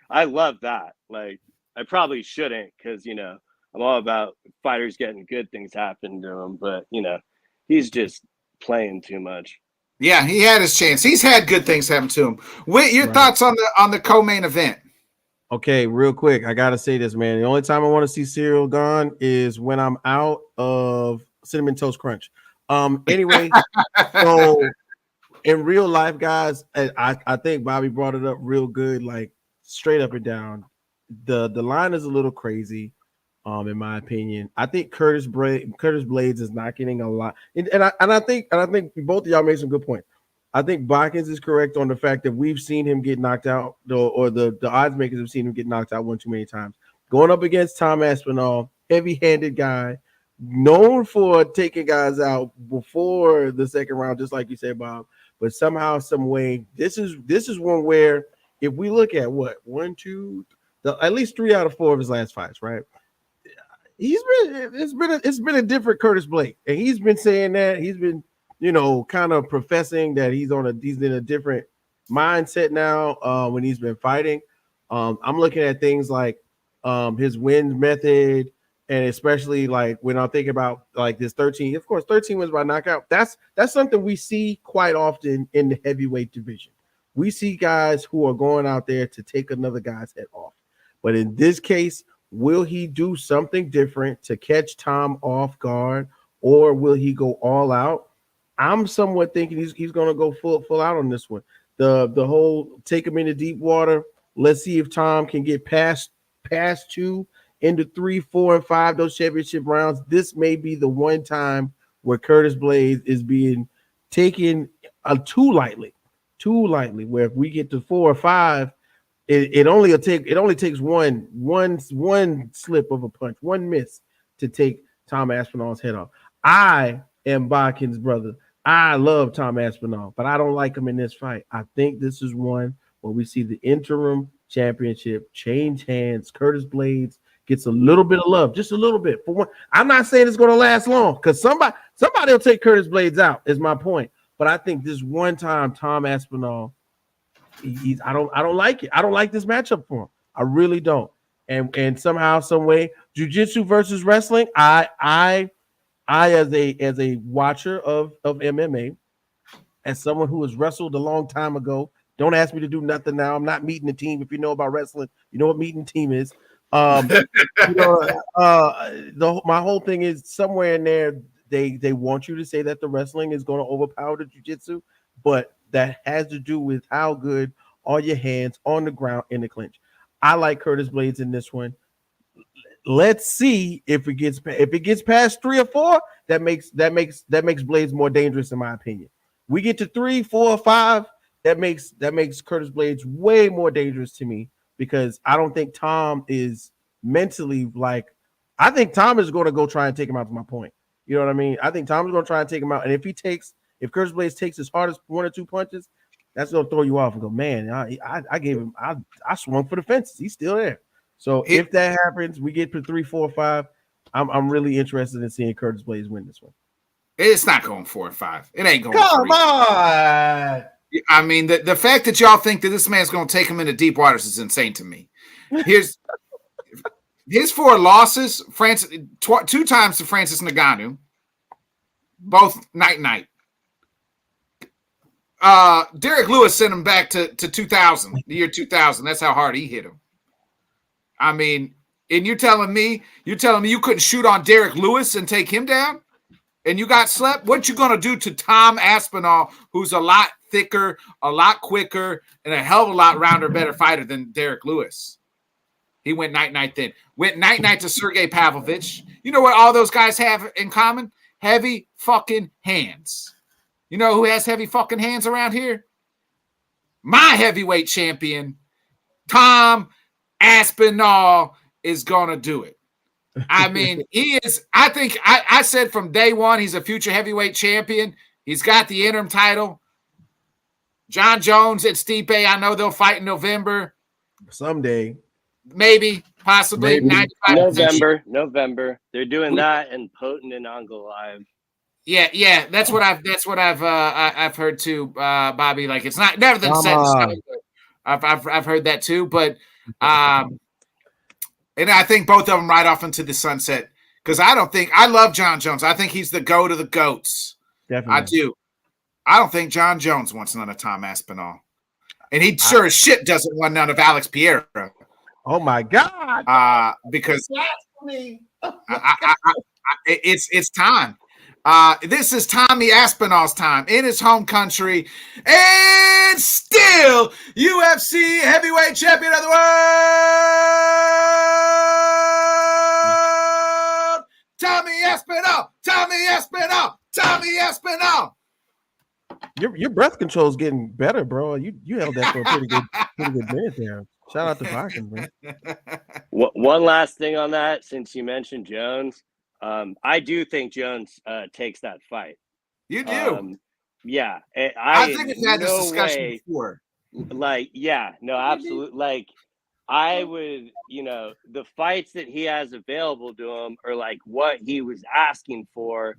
I love that. Like, I probably shouldn't because, I'm all about fighters getting good things happen to them. But, he's just playing too much. Yeah, he had his chance. He's had good things happen to him. What your thoughts on the co-main event? Okay, real quick. I got to say this, man. The only time I want to see Cyril gone is when I'm out of Cinnamon Toast Crunch. Anyway, so in real life, guys, I think Bobby brought it up real good, like straight up and down. The line is a little crazy, in my opinion. I think Curtis Blades is not getting a lot, and I think both of y'all made some good points. I think Botkins is correct on the fact that we've seen him get knocked out, or the odds makers have seen him get knocked out one too many times. Going up against Tom Aspinall, heavy-handed guy, known for taking guys out before the second round, just like you said, Bob. But somehow, some way, this is one where if we look at at least 3 out of 4 of his last fights, right? It's been a different Curtis Blake, and he's been saying that he's been kind of professing that he's in a different mindset now when he's been fighting. I'm looking at things like his win method, and especially like when I'm thinking about like this 13 wins by knockout. That's something we see quite often in the heavyweight division. We see guys who are going out there to take another guy's head off. But in this case, will he do something different to catch Tom off guard, or will he go all out? I'm somewhat thinking he's going to go full out on this one. The whole take him into deep water. Let's see if Tom can get past 2 into 3, 4, and 5, those championship rounds. This may be the one time where Curtis Blades is being taken too lightly. Where if we get to 4 or 5, it only takes one slip of a punch, one miss to take Tom Aspinall's head off. I am Bakin's brother. I love Tom Aspinall, but I don't like him in this fight. I think this is one where we see the interim championship change hands. Curtis Blades gets a little bit of love, just a little bit. For one, I'm not saying it's going to last long because somebody will take Curtis Blades out, is my point. But I think this one time, Tom Aspinall, I don't like it. I don't like this matchup for him. I really don't. And somehow, some way, jiu-jitsu versus wrestling, I as a watcher of MMA, as someone who has wrestled a long time ago, don't ask me to do nothing now. I'm not meeting the team. If you know about wrestling, you know what meeting the team is. My whole thing is somewhere in there, they want you to say that the wrestling is going to overpower the jiu-jitsu, but that has to do with how good are your hands on the ground in the clinch. I like Curtis Blades in this one. Let's see if it gets past 3 or 4. That makes Blades more dangerous, in my opinion. We get to 3, 4, or 5. That makes Curtis Blades way more dangerous to me because I don't think Tom is mentally like. I think Tom is going to go try and take him out. To my point, you know what I mean? I think Tom is going to try and take him out, and if Curtis Blades takes his hardest 1 or 2 punches, that's going to throw you off and go, man, I swung for the fences. He's still there. So if that happens, we get to 3, 4, 5. I'm really interested in seeing Curtis Blades win this one. It's not going 4 or 5. It ain't going. Come 3. on. I mean, the fact that y'all think that this man's going to take him into deep waters is insane to me. His 4 losses, 2 times to Francis Ngannou, both night. Derek Lewis sent him back to 2000, the year 2000. That's how hard he hit him. I mean, and you're telling me you couldn't shoot on Derek Lewis and take him down, and you got slept? What you gonna do to Tom Aspinall, who's a lot thicker, a lot quicker, and a hell of a lot rounder, better fighter than Derek Lewis? He went night then. Went night to Sergey Pavlovich. You know what all those guys have in common? Heavy fucking hands. You know who has heavy fucking hands around here? My heavyweight champion, Tom Aspinall, is going to do it. I mean, he is. I think I said from day one he's a future heavyweight champion. He's got the interim title. John Jones and Stipe, I know they'll fight in November. Someday. Maybe, possibly. Maybe. November. They're doing that and Potent and Angle Live. Yeah. That's what I've heard too, Bobby. Like it's not never been set in stone. I've heard that too, but and I think both of them ride off into the sunset because I love John Jones. I think he's the GOAT of the GOATs. Definitely. I do. I don't think John Jones wants none of Tom Aspinall, and he sure as shit doesn't want none of Alex Pereira. Oh my God! Because it's time. This is Tommy Aspinall's time in his home country, and still UFC heavyweight champion of the world, Tommy Aspinall. Tommy Aspinall. Tommy Aspinall. Your breath control is getting better, bro. You held that for a pretty good minute there. Shout out to boxing, bro. One last thing on that, since you mentioned Jones, I do think Jones takes that fight. You do? Yeah, I think we've had this discussion before. Like, yeah, no, absolutely. Like, I would, the fights that he has available to him are like what he was asking for.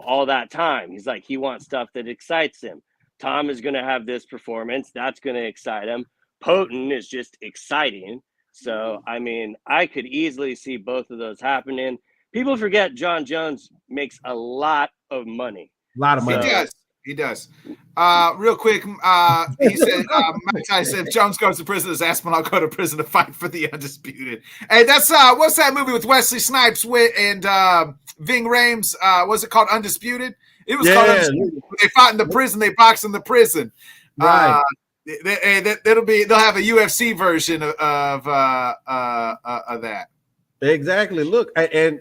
All that time. He's like, he wants stuff that excites him. Tom is going to have this performance. That's going to excite him. Potent is just exciting. So, I mean, I could easily see both of those happening. People forget John Jones makes a lot of money. A lot of money. He does. Real quick, he said, Mike Tyson said, if Jones goes to prison, does Aspinall go to prison to fight for the undisputed? Hey, that's what's that movie with Wesley Snipes and Ving Rhames? Was it called Undisputed? It was called Undisputed. When they fought in the prison, they boxed in the prison. Right. They'll have a UFC version of that. Exactly. Look, and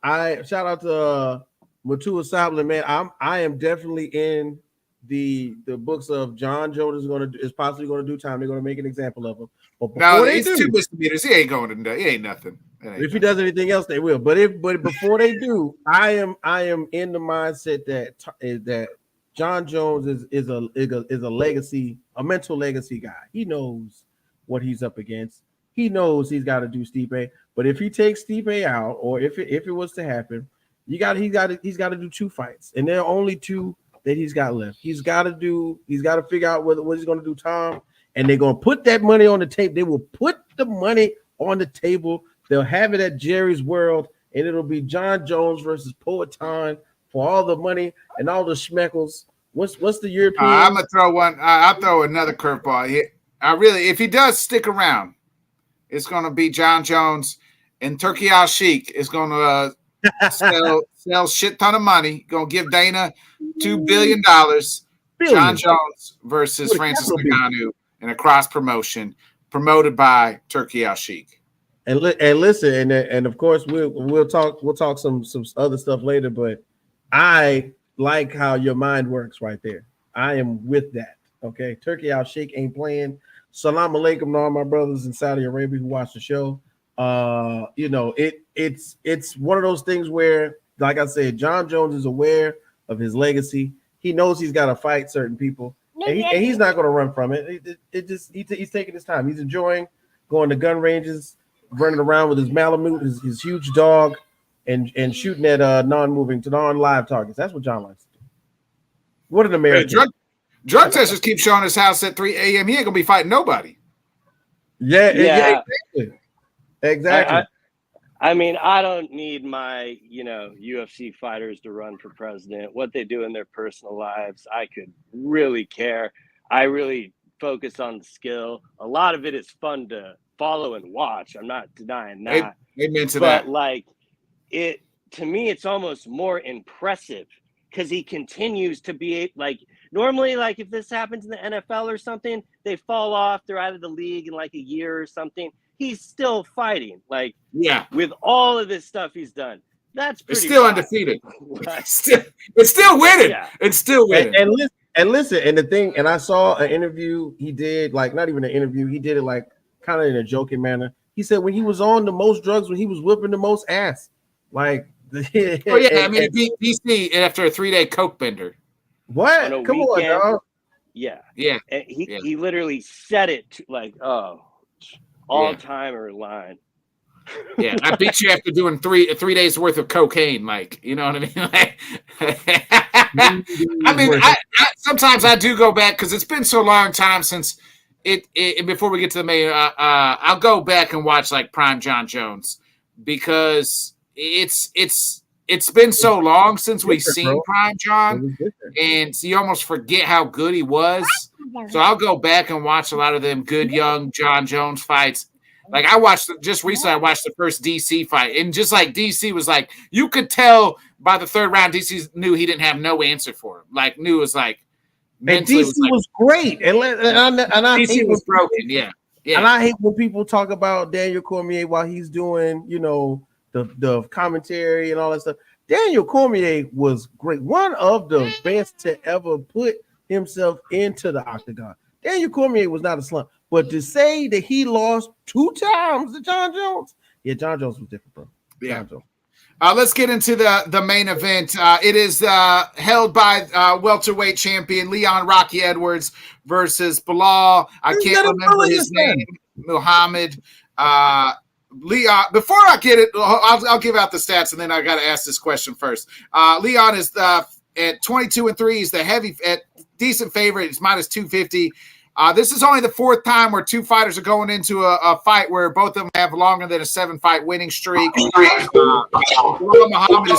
I shout out to Matua Sablin, man. I am definitely in the books of John Jones is possibly going to do time. They're going to make an example of him. But no, it's 2 misdemeanors. He ain't going to do. He ain't nothing. If he does anything else, they will. But before they do, I am in the mindset that John Jones is a legacy, a mental legacy guy. He knows what he's up against. He knows he's got to do Stipe. But if he takes Stipe out, or if it was to happen, he's got to do 2 fights, and there are only 2 that he's got left. He's got to figure out what he's going to do, Tom, and they're going to put that money on the table. They will put the money on the table. They'll have it at Jerry's World, and it'll be John Jones versus Poetan for all the money and all the schmeckles. What's the European? I'm gonna throw one. I'll throw another curveball. If he does stick around, it's gonna be John Jones and Turkey Al Sheik is gonna sell shit ton of money. Gonna give Dana $2 billion. John Jones versus Francis Ngannou in a cross promotion promoted by Turkey Al Sheik. And listen, and of course we'll talk some other stuff later. But I like how your mind works right there. I am with that. Okay, Turkey Al Sheik ain't playing. Salam alaikum to all my brothers in Saudi Arabia who watch the show. It's one of those things where, like I said, John Jones is aware of his legacy. He knows he's got to fight certain people, and he's not going to run from it. He's taking his time. He's enjoying going to gun ranges, running around with his Malamute, his huge dog, and shooting at non-live targets. That's what John likes to do. What an American! Drug testers keep showing his house at 3 a.m. He ain't gonna be fighting nobody. Yeah, exactly. I mean, I don't need my, UFC fighters to run for president. What they do in their personal lives, I could really care. I really focus on the skill. A lot of it is fun to follow and watch. I'm not denying that. Amen to that. But to me, it's almost more impressive because he continues to be like, normally, like if this happens in the NFL or something, they fall off. They're out of the league in like a year or something. He's still fighting, with all of this stuff he's done. That's It's pretty still wild. undefeated. It's still winning. Yeah. It's still winning. And listen, and the thing, and I saw an interview he did, like not even an interview, he did it like kind of in a joking manner. He said when he was on the most drugs, when he was whipping the most ass, like. Oh yeah, I mean, he beat DC after a 3-day coke bender. What? Come on, dog. Yeah. And he literally said it to, like, all-timer line. Yeah, I beat you after doing 3 days worth of cocaine. Like, you know what I mean? Like, I mean, I sometimes I do go back because it's been so long time since it. Before we get to the main, I'll go back and watch like Prime John Jones because it's been so long since we've seen Prime John, and so you almost forget how good he was. So I'll go back and watch a lot of them good young John Jones fights. Like I watched just recently, I watched the first DC fight, and just like DC was like, you could tell by the third round, DC knew he didn't have no answer for him. Like knew it was like, and DC was great, and I DC was broken, yeah. And I hate when people talk about Daniel Cormier while he's doing, you know, the commentary and all that stuff. Daniel Cormier was great, one of the best to ever put himself into the octagon. Daniel Cormier was not a slump. But to say that he lost 2 times to John Jones, John Jones was different, bro. Yeah. Let's get into the main event. It is held by welterweight champion Leon Rocky Edwards versus Bilal. I can't remember his name. Muhammad. Leon. Before I get it, I'll give out the stats, and then I got to ask this question first. Leon is at 22-3. He's the heavy at decent favorite. He's minus 250. This is only the 4th time where 2 fighters are going into a fight where both of them have longer than a 7-fight winning streak. Muhammad is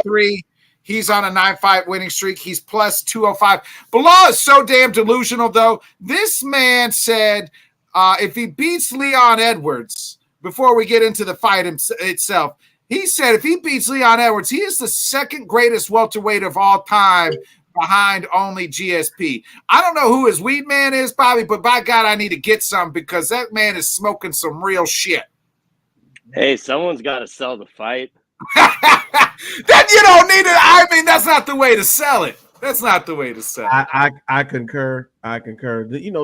23-3. He's on a 9-fight winning streak. He's plus 205. Bilal is so damn delusional, though. This man said if he beats Leon Edwards, before we get into the fight itself, he said if he beats Leon Edwards, he is the 2nd greatest welterweight of all time, behind only GSP. I don't know who his weed man is, Bobby, but by God, I need to get some because that man is smoking some real shit. Hey, someone's got to sell the fight. Then you don't need it. I mean, that's not the way to sell it. That's not the way to sell it. I concur. You know,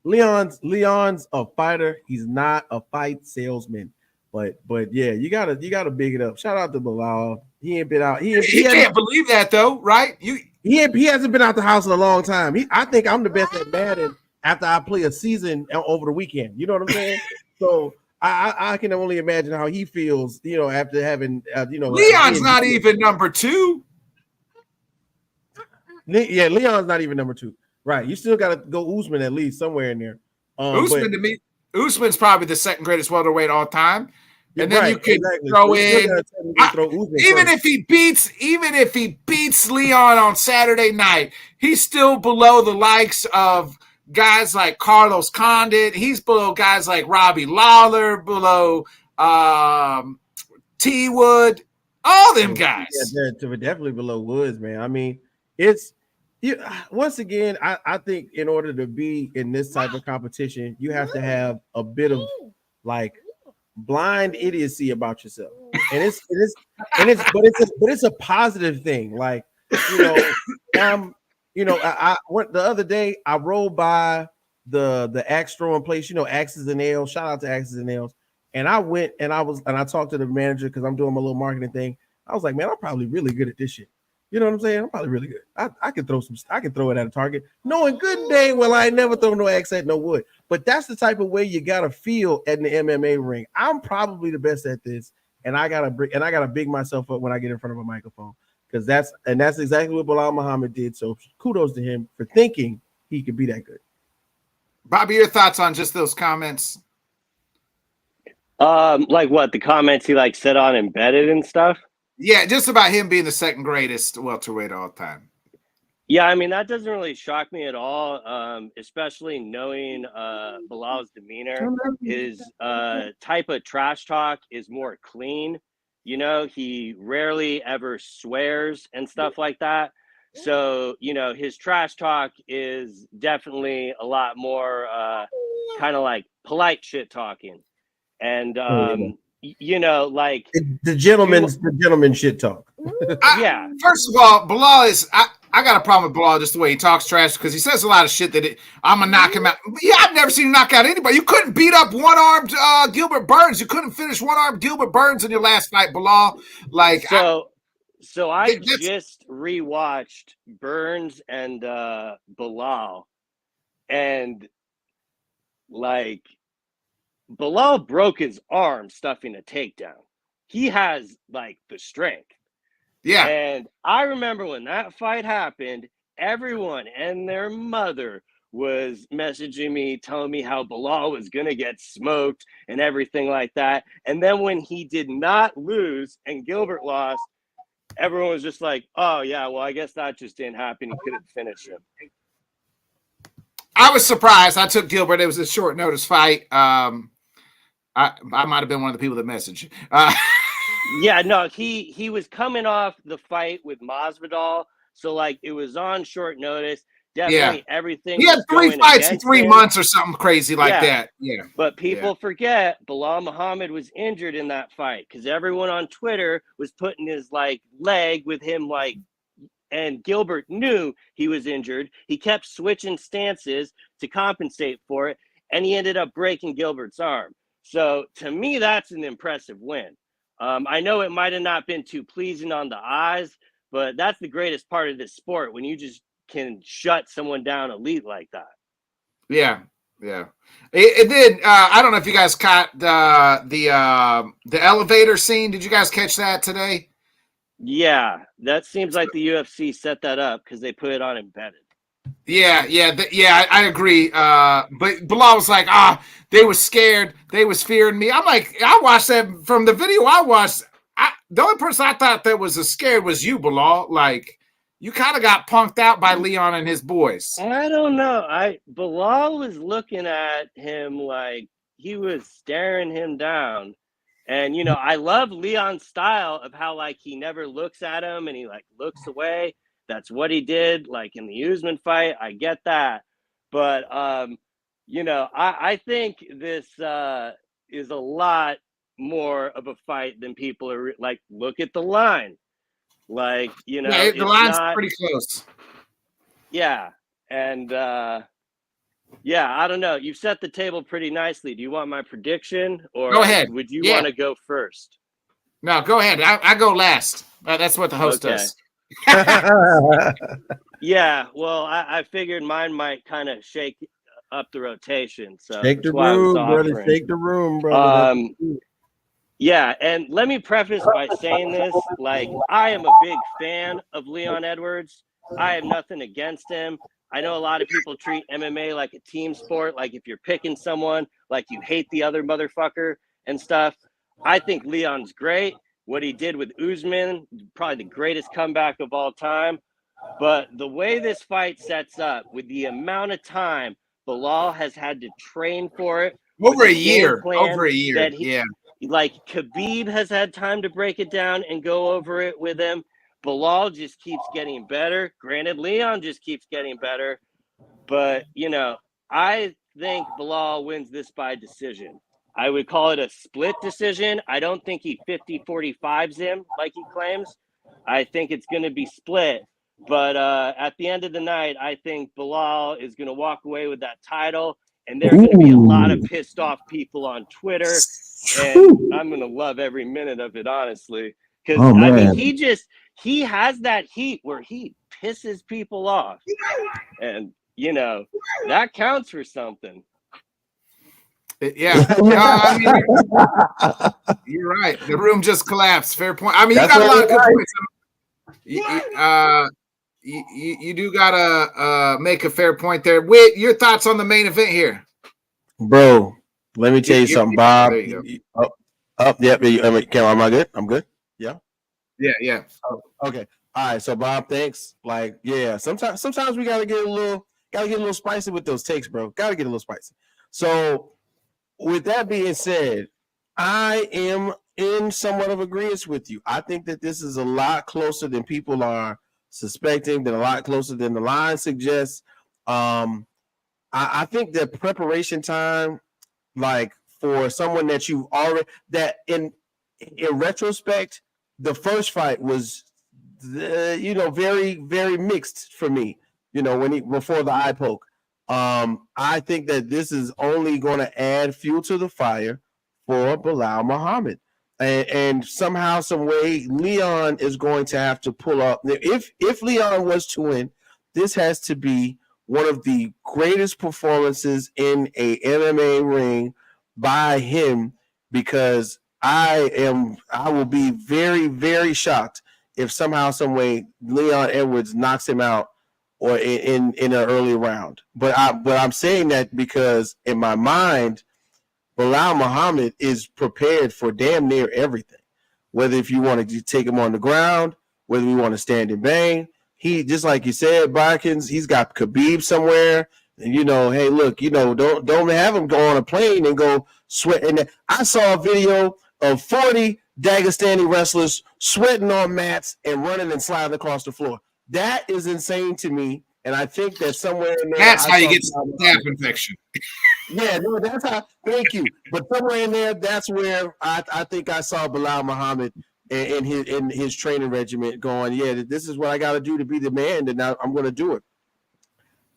Leon's a fighter. He's not a fight salesman. But yeah, you gotta big it up. Shout out to Bilal. He ain't been out. He can't believe that though, right? He hasn't been out the house in a long time. I think I'm the best at Madden after I play a season over the weekend. You know what I'm saying? So I can only imagine how he feels. You know, after having Leon's not even number 2. Yeah, Leon's not even number 2. Right? You still got to go Usman at least somewhere in there. Usman to me, Usman's probably the 2nd greatest welterweight all time. And then you could throw in, even if he beats Leon on Saturday night, he's still below the likes of guys like Carlos Condit. He's below guys like Robbie Lawler, below T Wood, all them guys. Yeah, they're definitely below Woods, man. I mean, it's once again, I think in order to be in this type of competition, you have to have a bit of like blind idiocy about yourself, and it's a positive thing. Like I went the other day. I rolled by the axe throwing place. You know, Axes and Nails. Shout out to Axes and Nails. And I went and I talked to the manager because I'm doing my little marketing thing. I was like, man, I'm probably really good at this shit. You know what I'm saying? I'm probably really good. I can throw it at a target, knowing good and dang well I never throw no axe at no wood. But that's the type of way you gotta feel at the MMA ring. I'm probably the best at this, and I gotta big myself up when I get in front of a microphone because that's exactly what Bilal Muhammad did. So kudos to him for thinking he could be that good. Bobby, your thoughts on just those comments? Like what the comments he like said on Embedded and stuff. Yeah, just about him being the 2nd greatest welterweight of all time. Yeah, I mean, that doesn't really shock me at all, especially knowing Bilal's demeanor. His type of trash talk is more clean. You know, he rarely ever swears and stuff like that. So, you know, his trash talk is definitely a lot more kind of like polite shit talking. And you know, like the gentleman shit talk. Yeah. First of all, Bilal is. I got a problem with Bilal just the way he talks trash because he says a lot of shit that I'm gonna knock him out. Yeah, I've never seen him knock out anybody. You couldn't beat up one-armed Gilbert Burns. You couldn't finish one-armed Gilbert Burns in your last fight, Bilal. Like so I just rewatched Burns and Bilal, and like Bilal broke his arm stuffing a takedown. He has like the strength. Yeah. And I remember when that fight happened, everyone and their mother was messaging me, telling me how Bilal was going to get smoked and everything like that. And then when he did not lose and Gilbert lost, everyone was just like, oh, yeah, well, I guess that just didn't happen. He couldn't finish him. I was surprised. I took Gilbert. It was a short notice fight. I might have been one of the people that messaged. Yeah, no, he was coming off the fight with Masvidal, so like it was on short notice. Definitely everything. He had 3 fights in 3 months or something crazy like that. Yeah. But people forget Bilal Muhammad was injured in that fight because everyone on Twitter was putting his like leg with him like, and Gilbert knew he was injured. He kept switching stances to compensate for it, and he ended up breaking Gilbert's arm. So to me, that's an impressive win. I know it might have not been too pleasing on the eyes, but that's the greatest part of this sport when you just can shut someone down elite like that. Yeah. It did. I don't know if you guys caught the elevator scene. Did you guys catch that today? Yeah, that seems like the UFC set that up because they put it on embedded. Yeah, I agree. But Bilal was like, they were scared. They was fearing me. I'm like, I watched that from the video I watched. The only person I thought that was scared was you, Bilal. Like, you kind of got punked out by Leon and his boys. I don't know. Bilal was looking at him like he was staring him down. And, you know, I love Leon's style of how, like, he never looks at him and he, like, looks away. That's what he did, like, in the Usman fight. I get that. But, you know, I think this is a lot more of a fight than people are, like, look at the line. Like, you know. Yeah, the line's pretty close. Yeah. And, yeah, I don't know. You've set the table pretty nicely. Do you want my prediction, or go ahead. Would you want to go first? No, go ahead. I go last. That's what the host does. Yeah, well, I figured mine might kind of shake up the rotation. So shake the room, brother. Shake the room, brother. Yeah, and let me preface by saying this: like, I am a big fan of Leon Edwards. I have nothing against him. I know a lot of people treat MMA like a team sport. Like if you're picking someone, like you hate the other motherfucker and stuff. I think Leon's great. What he did with Usman, probably the greatest comeback of all time. But the way this fight sets up, with the amount of time Bilal has had to train for it. Over a year. Yeah. Like Khabib has had time to break it down and go over it with him. Bilal just keeps getting better. Granted, Leon just keeps getting better. But, you know, I think Bilal wins this by decision. I would call it a split decision. I don't think he 50-45s him like he claims. I think it's going to be split. But at the end of the night, I think Bilal is going to walk away with that title. And there are going to be a lot of pissed off people on Twitter. And I'm going to love every minute of it, honestly. Because, I mean, he has that heat where he pisses people off. And, you know, that counts for something. Yeah. I mean, you're right. The room just collapsed. Fair point. I mean, you got a lot of good points. You do got to make a fair point there. Whit, your thoughts on the main event here? Bro, let me tell you something, Bob. Yep. Am I good? I'm good. Yeah. Yeah. Oh, okay. All right. So Bob, thanks. Like, yeah. Sometimes we gotta get a little spicy with those takes, bro. Gotta get a little spicy. So, with that being said, I am in somewhat of agreement with you. I think that this is a lot closer than people are suspecting. Than a lot closer than the line suggests. I think that preparation time, like for someone that you've already that in retrospect, the first fight was very, very mixed for me. Before the eye poke. I think that this is only going to add fuel to the fire for Bilal Muhammad. And somehow, some way, Leon is going to have to pull up. If Leon was to win, this has to be one of the greatest performances in a MMA ring by him, because I will be very, very shocked if somehow, some way, Leon Edwards knocks him out or in an early round. But I'm saying that because in my mind, Bilal Muhammad is prepared for damn near everything. Whether if you want to take him on the ground, whether you want to stand and bang, he, just like you said, Barkins, he's got Khabib somewhere. And hey, look, don't have him go on a plane and go sweat. And I saw a video of 40 Dagestani wrestlers sweating on mats and running and sliding across the floor. That is insane to me, and I think that somewhere in there, that's how you get staph infection. Yeah, no, that's how. Thank you. But somewhere in there, that's where I think I saw Bilal Muhammad in his training regiment going, yeah, this is what I got to do to be the man, and now I'm going to do it.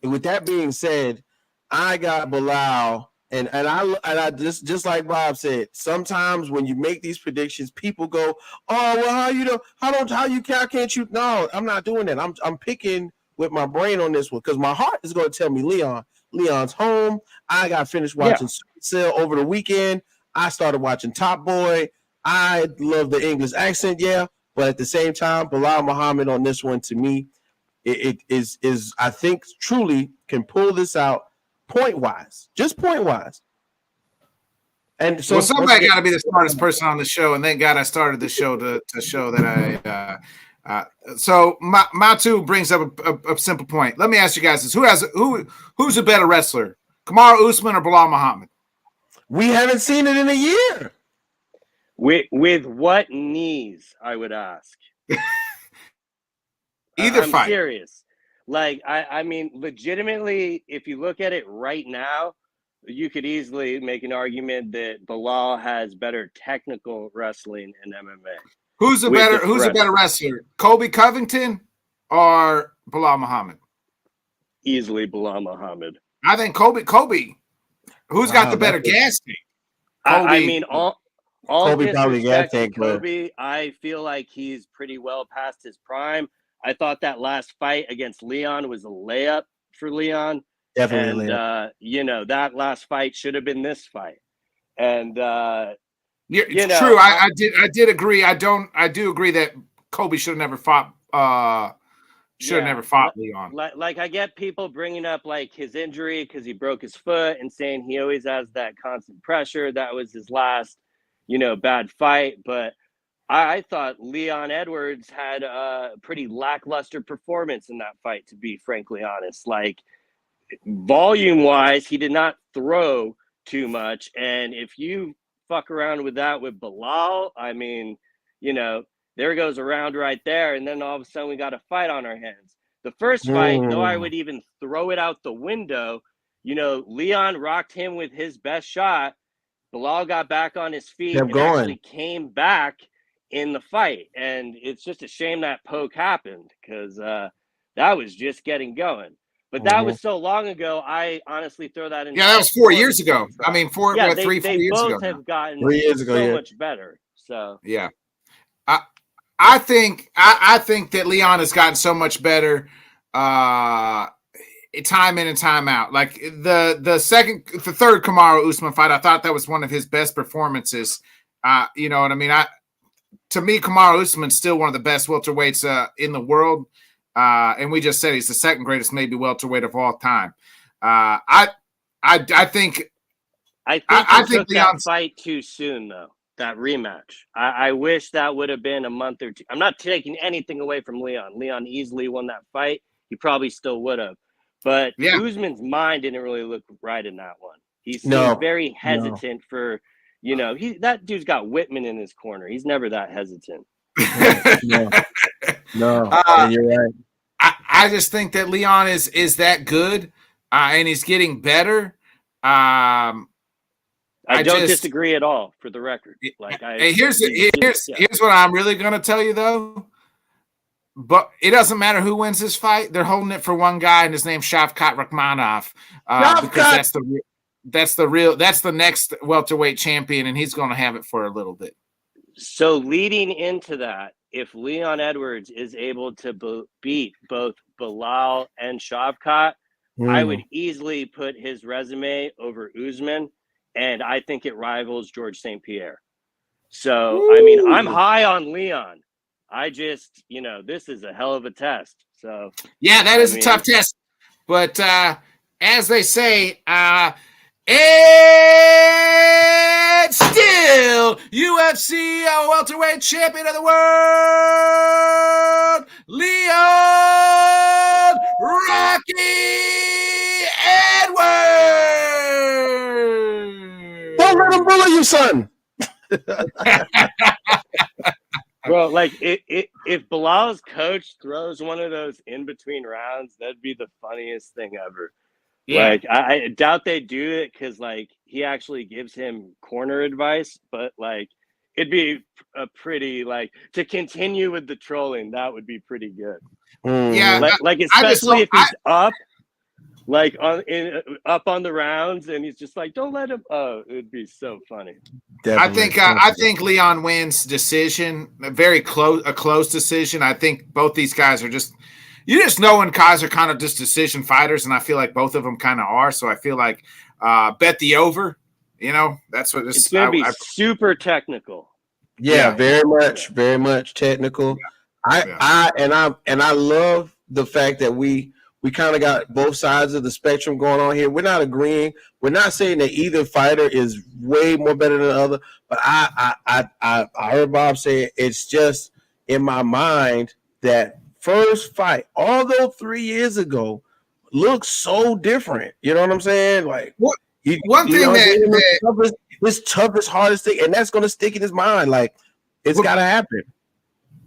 And with that being said, I got Bilal. And I just like Bob said, sometimes when you make these predictions, people go, oh, well, how can't you? No, I'm not doing that. I'm picking with my brain on this one, because my heart is going to tell me Leon's home. I got finished watching Super Cell over the weekend. I started watching Top Boy. I love the English accent, but at the same time, Bilal Muhammad on this one, to me, it is I think truly can pull this out. Point wise. And so, somebody got to be the smartest person on the show, and thank God I started the show to show that so Matu brings up a simple point. Let me ask you guys this: who's a better wrestler, Kamaru Usman or Bilal Muhammad? We haven't seen it in a year. With what knees, I would ask. Either I'm fight. Serious. Like, I mean, legitimately, if you look at it right now, you could easily make an argument that Bilal has better technical wrestling in MMA. Who's a better wrestler, Colby Covington or Bilal Muhammad? Easily Bilal Muhammad. I think Colby. Who's got the better gas tank? I mean, all Colby probably gas tank. Colby, I feel like he's pretty well past his prime. I thought that last fight against Leon was a layup for Leon. Definitely. And, that last fight should have been this fight. And, it's true. I did agree. I do agree that Colby should have never fought. Leon. Like I get people bringing up like his injury because he broke his foot and saying he always has that constant pressure. That was his last, bad fight. But I thought Leon Edwards had a pretty lackluster performance in that fight, to be frankly honest. Like, volume-wise, he did not throw too much. And if you fuck around with that with Bilal, I mean, there goes a round right there. And then all of a sudden we got a fight on our hands. The first fight, though I would even throw it out the window, Leon rocked him with his best shot. Bilal got back on his feet and actually came back in the fight. And it's just a shame that poke happened, because that was just getting going. But that was so long ago, I honestly throw that in. Yeah, that was 4 years ago. I mean, 4 years ago. They both have gotten 3 years ago, so much better. So yeah, I think that Leon has gotten so much better, time in and time out. Like the third Kamaru Usman fight, I thought that was one of his best performances. You know what I mean? To me, Kamaru Usman's still one of the best welterweights in the world. And we just said he's the second greatest, maybe welterweight of all time. I think that fight too soon, though. That rematch. I wish that would have been a month or two. I'm not taking anything away from Leon. Leon easily won that fight. He probably still would have. But Usman's mind didn't really look right in that one. He seemed very hesitant for, that dude's got Whitman in his corner. He's never that hesitant. No, you're right. I just think that Leon is that good, and he's getting better. I I don't disagree at all. For the record, like here's what I'm really gonna tell you though. But it doesn't matter who wins this fight. They're holding it for one guy, and his name's Shavkat Rakhmonov, because that's the next welterweight champion, and he's going to have it for a little bit. So leading into that, if Leon Edwards is able to beat both Bilal and Shavkat, I would easily put his resume over Usman, and I think it rivals George St. Pierre. So, I mean, I'm high on Leon. I just, this is a hell of a test. So yeah, that is a tough test. But as they say, it's still UFC welterweight champion of the world, Leon Rocky Edwards. Don't let him bully you, son. Bro, like if Bilal's coach throws one of those in between rounds, that'd be the funniest thing ever. Yeah. Like I doubt they do it because like he actually gives him corner advice, but like it'd be a pretty like to continue with the trolling. That would be pretty good. Yeah, like especially if he's up. Like up on the rounds, and he's just like, "Don't let him." Oh, it'd be so funny. Definitely. I think Leon wins decision, a close decision. I think both these guys are you just know when guys are kind of just decision fighters, and I feel like both of them kind of are. So I feel like bet the over. That's what it's going to be super technical. Yeah, very much technical. Yeah. I love the fact that we kind of got both sides of the spectrum going on here. We're not agreeing. We're not saying that either fighter is way more better than the other. But I heard Bob say it's just in my mind that first fight, although 3 years ago, looks so different. You know what I'm saying? Like one thing his toughest, hardest thing, and that's going to stick in his mind. Like it's got to happen.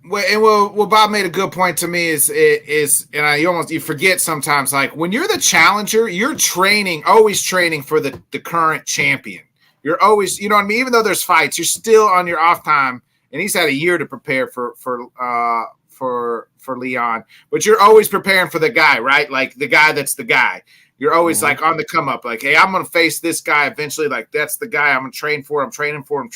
Well, Bob made a good point to me is you forget sometimes, like when you're the challenger, you're always training for the current champion. You're always, you know what I mean? Even though there's fights, you're still on your off time, and he's had a year to prepare for Leon, but you're always preparing for the guy, right? Like the guy that's the guy. You're always like on the come up, like, hey, I'm going to face this guy eventually. Like that's the guy I'm going to train for. I'm training for.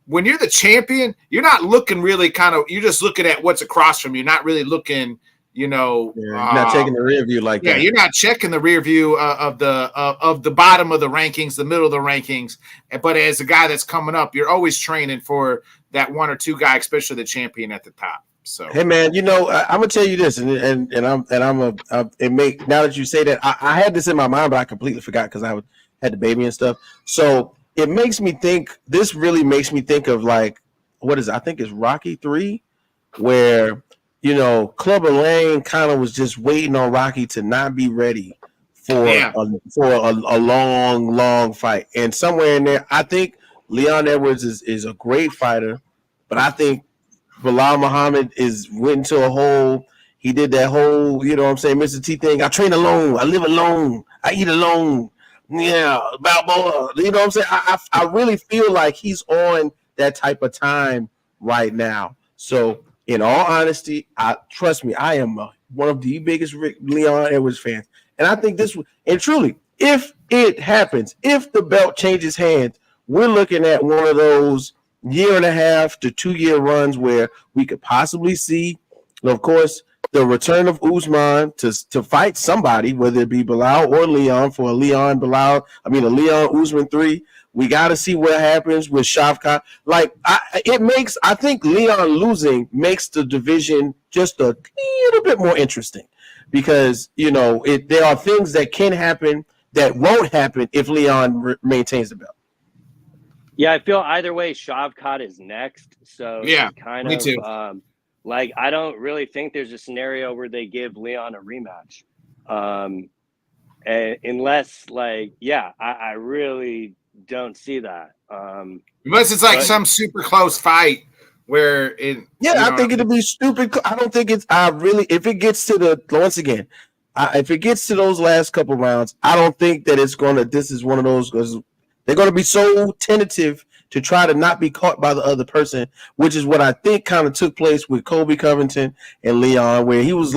When you're the champion, you're not looking really you're just looking at what's across from you, not really looking, you're not checking the rear view like that. Yeah, you're not checking the rear view of the bottom of the rankings, the middle of the rankings. But as a guy that's coming up, you're always training for that one or two guy, especially the champion at the top. So hey man, I'm gonna tell you this, and now that you say that, I had this in my mind, but I completely forgot because I had the baby and stuff. So it makes me think. This really makes me think of like what is it? I think it's Rocky 3, where Clubber Lang kind of was just waiting on Rocky to not be ready for a long fight, and somewhere in there, I think Leon Edwards is a great fighter, but I think Bilal Muhammad went into he did that whole, Mr. T thing. I train alone. I live alone. I eat alone. Yeah, Balboa. You know what I'm saying? I really feel like he's on that type of time right now. So, in all honesty, trust me, I am one of the biggest Leon Edwards fans. And I think and truly, if it happens, if the belt changes hands, we're looking at one of those 1.5 to 2 year runs where we could possibly see, of course, the return of Usman to fight somebody, whether it be Bilal or Leon, for a Leon Usman 3. We got to see what happens with Shavkat. Like I think Leon losing makes the division just a little bit more interesting because there are things that can happen that won't happen if Leon maintains the belt. Yeah, I feel either way, Shavkat is next. So yeah, kind me of too. I don't really think there's a scenario where they give Leon a rematch, unless I really don't see that. Unless it's like some super close fight where it. Yeah, I think it'll be stupid. I don't think it's. If it gets to if it gets to those last couple rounds, I don't think that it's gonna. This is one of those They're going to be so tentative to try to not be caught by the other person, which is what I think kind of took place with Colby Covington and Leon, where he was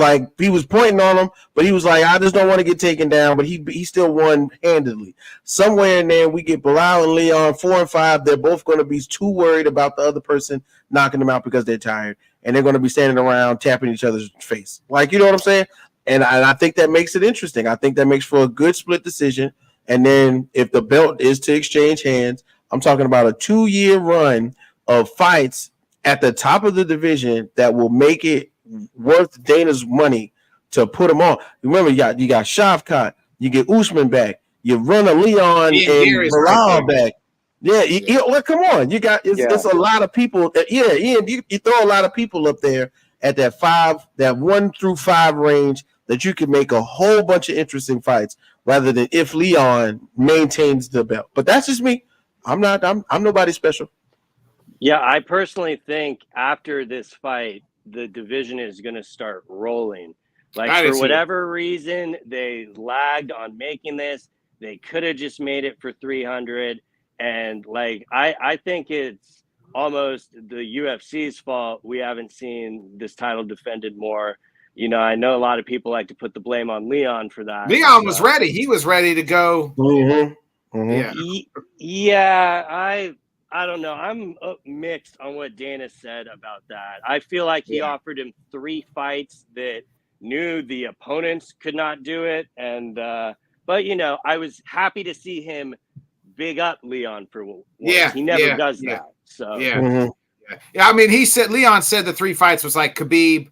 pointing on him, but he was like, I just don't want to get taken down, but he still won handedly. Somewhere in there, we get Bilal and Leon 4 and 5. They're both going to be too worried about the other person knocking them out because they're tired, and they're going to be standing around tapping each other's face. Like, you know what I'm saying? And I think that makes it interesting. I think that makes for a good split decision. And then if the belt is to exchange hands, I'm talking about a 2-year run of fights at the top of the division that will make it worth Dana's money to put them on. Remember, you got Shavkat, you get Usman back, you run a Leon and Bilal back. Yeah, well, come on, it's a lot of people. Ian, you throw a lot of people up there at that 1 through 5 range that you can make a whole bunch of interesting fights rather than if Leon maintains the belt. But that's just me. I'm nobody special. Yeah, I personally think after this fight, the division is going to start rolling. Like, for whatever reason, they lagged on making this. They could have just made it for 300. And, like, I think it's almost the UFC's fault we haven't seen this title defended more. You know, I know a lot of people like to put the blame on Leon for that. Leon was ready. He was ready to go. Mm-hmm. Mm-hmm. Yeah, I don't know. I'm mixed on what Dana said about that. I feel like he offered him 3 fights that knew the opponents could not do it. And but, you know, I was happy to see him big up Leon for once. He never does that. So Mm-hmm. Yeah, I mean, Leon said the 3 fights was like Khabib,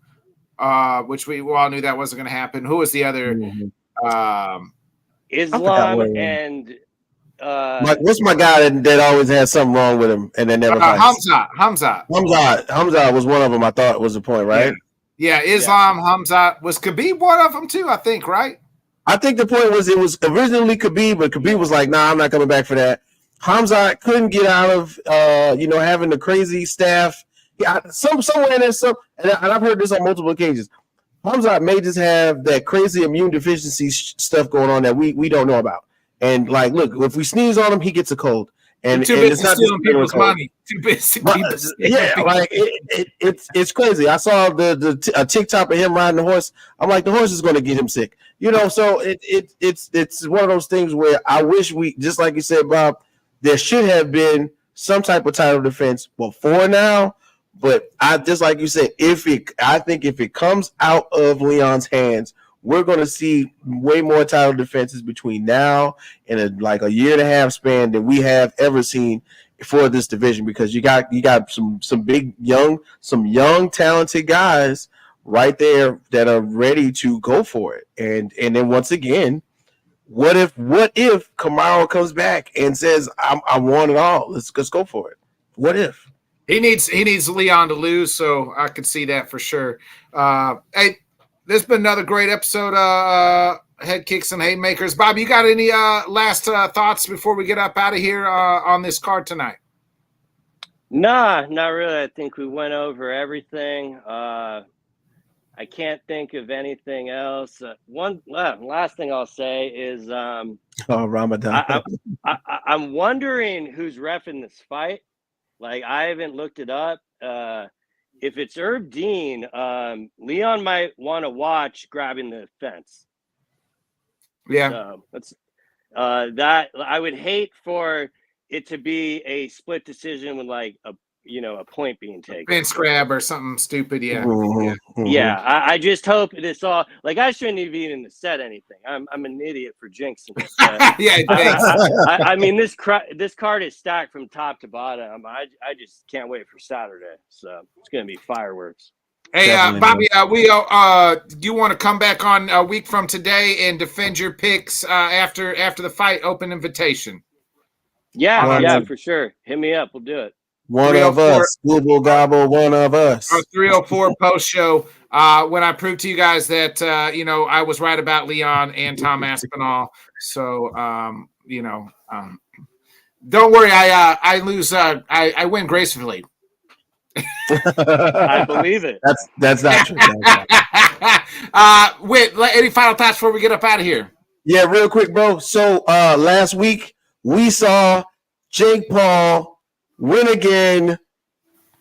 which we all knew that wasn't going to happen. Who was the other? Islam and what's my guy that always has something wrong with him and then never fights? Hamzat was one of them. I thought was the point, right? Yeah, Islam, Hamzat. Was Khabib one of them too? I think, right? I think the point was it was originally Khabib, but Khabib was like, "Nah, I'm not coming back for that." Hamzat couldn't get out of having the crazy staff. Somewhere in there, and I've heard this on multiple occasions. Hamzat may just have that crazy immune deficiency stuff going on that we don't know about. And like, look, if we sneeze on him, he gets a cold. And it's not stealing people's money. Too busy. It's crazy. I saw a TikTok of him riding the horse. I'm like, the horse is going to get him sick. You know, so it's one of those things where I wish we, just like you said, Bob, there should have been some type of title defense before now. But I just like you said, I think if it comes out of Leon's hands, we're going to see way more title defenses between now and a year and a half span than we have ever seen for this division, because you got some big young talented guys right there that are ready to go for it. And then once again, what if Kamaru comes back and says, I want it all. Let's go for it. What if? He needs Leon to lose, so I could see that for sure. Hey, this has been another great episode of Head Kicks and Haymakers. Bob, you got any last thoughts before we get up out of here on this card tonight? Nah, not really. I think we went over everything. I can't think of anything else. Last thing I'll say is Ramadan. I'm wondering who's reffing this fight. Like, I haven't looked it up. If it's Herb Dean, Leon might want to watch grabbing the fence. Yeah. So that's that. I would hate for it to be a split decision with like a point being taken. Fence grab or something stupid. Yeah. Mm-hmm. Yeah. I just hope this all, like, I shouldn't have even said anything. I'm an idiot for jinxing this. Yeah. I mean, this card is stacked from top to bottom. I just can't wait for Saturday. So it's going to be fireworks. Hey, Bobby, do you want to come back on a week from today and defend your picks after the fight? Open invitation. Yeah, for sure. Hit me up. We'll do it. One of us, Google Gobble, one of us. Our 304 post show. When I proved to you guys that I was right about Leon and Tom Aspinall. So don't worry. I lose. I win gracefully. I believe it. That's not true. Wait, any final thoughts before we get up out of here? Yeah, real quick, bro. So last week we saw Jake Paul win again.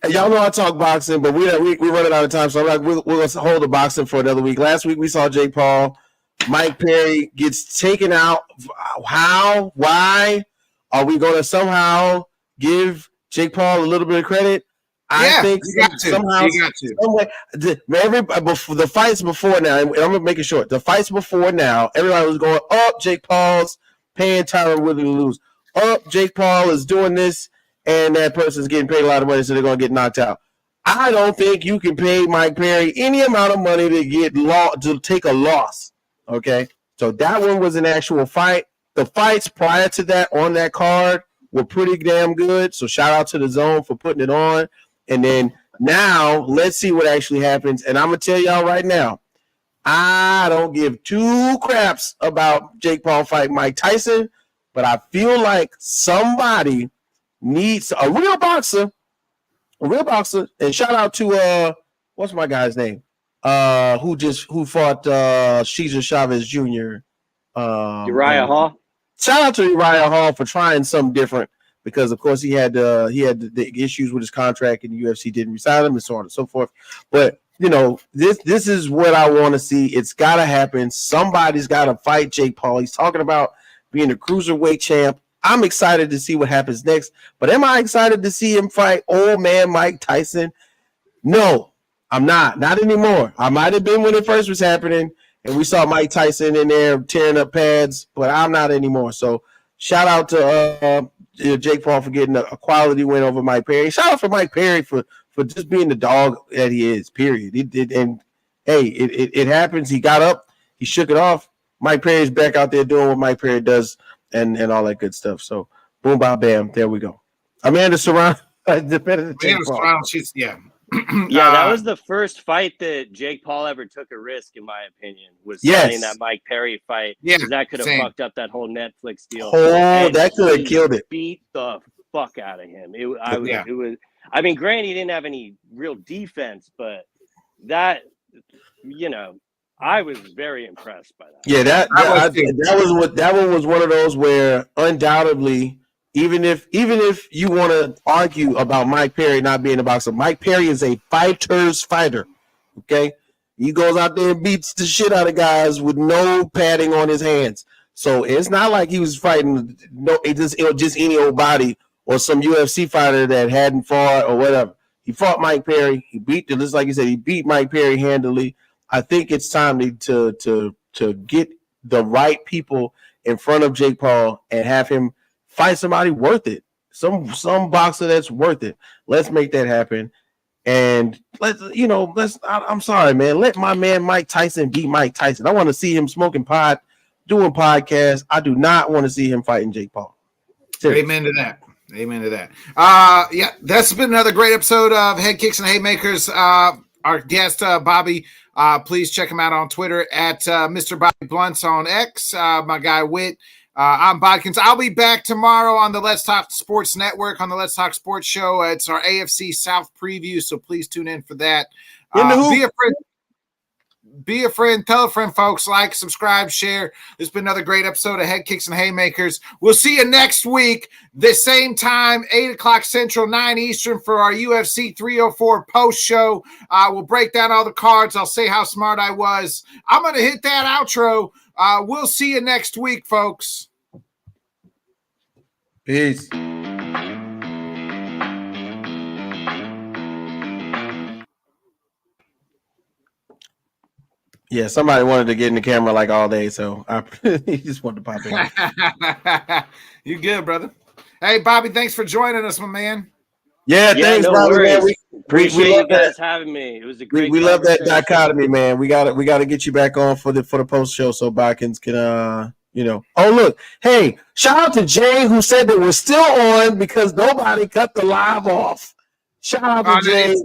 Y'all know I talk boxing, but we running out of time, so I'm like, we're going to hold the boxing for another week. Last week we saw Jake Paul. Mike Perry gets taken out. How? Why? Are we going to somehow give Jake Paul a little bit of credit? I think somehow, some way, the fights before now, and I'm going to make it short. The fights before now, everybody was going, Jake Paul's paying Tyron Woodley to lose. Jake Paul is doing this, and that person's getting paid a lot of money, so they're going to get knocked out. I don't think you can pay Mike Perry any amount of money to take a loss. Okay, so that one was an actual fight. The fights prior to that on that card were pretty damn good. So shout out to the Zone for putting it on. And then now let's see what actually happens. And I'm gonna tell y'all right now, I don't give two craps about Jake Paul fighting Mike Tyson, but I feel like somebody needs a real boxer. And shout out to what's my guy's name? Who fought Cesar Chavez Jr. Uriah Hall. Shout out to Uriah Hall for trying something different, because of course he had the issues with his contract and the UFC didn't resign him and so on and so forth. But this is what I want to see. It's got to happen. Somebody's got to fight Jake Paul. He's talking about being a cruiserweight champ. I'm excited to see what happens next. But am I excited to see him fight old man Mike Tyson? No, I'm not. Not anymore. I might have been when it first was happening, and we saw Mike Tyson in there tearing up pads, but I'm not anymore. So shout out to Jake Paul for getting a quality win over Mike Perry. Shout out for Mike Perry for just being the dog that he is, period. It happens. He got up. He shook it off. Mike Perry's back out there doing what Mike Perry does and all that good stuff. So boom, bam, bam. There we go. Amanda Serrano. She's Yeah, that was the first fight that Jake Paul ever took a risk, in my opinion, was signing that Mike Perry fight. Yeah, that could have fucked up that whole Netflix deal. That could have killed it. Beat the fuck out of him. It was. I mean, granted, he didn't have any real defense, but that, I was very impressed by that. Yeah, that one was one of those where undoubtedly, even if you want to argue about Mike Perry not being a boxer, Mike Perry is a fighter's fighter. Okay, he goes out there and beats the shit out of guys with no padding on his hands. So it's not like he was fighting just any old body or some UFC fighter that hadn't fought or whatever. He fought Mike Perry. He beat, just like you said, he beat Mike Perry handily. I think it's time to get the right people in front of Jake Paul and have him fight somebody worth it. Some boxer that's worth it. Let's make that happen. And I'm sorry, man. Let my man Mike Tyson beat Mike Tyson. I want to see him smoking pot, doing podcasts. I do not want to see him fighting Jake Paul. Seriously. Amen to that. Amen to that. That's been another great episode of Headkicks and Haymakers. Our guest, Bobby, please check him out on Twitter at Mr. Bobby Blunts on X. My guy, Witt. I'm Bodkins. I'll be back tomorrow on the Let's Talk Sports Network on the Let's Talk Sports Show. It's our AFC South preview, so please tune in for that. Be a friend, tell a friend, folks. Like, subscribe, share. This has been another great episode of Headkicks and Haymakers. We'll see you next week, the same time, 8 o'clock Central, 9 Eastern, for our UFC 304 post show. We'll break down all the cards. I'll say how smart I was. I'm going to hit that outro. We'll see you next week, folks. Peace. Yeah, somebody wanted to get in the camera like all day, so he just wanted to pop in. You good, brother? Hey, Bobby, thanks for joining us, my man. Yeah, thanks, no brother. Man. We appreciate you guys having me. It was a great. We love that dichotomy, man. We got to get you back on for the post show so Bodkins can Oh, look, hey, shout out to Jay who said that we're still on because nobody cut the live off. Shout out to Jay.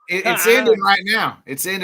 It's ending right now. It's ending.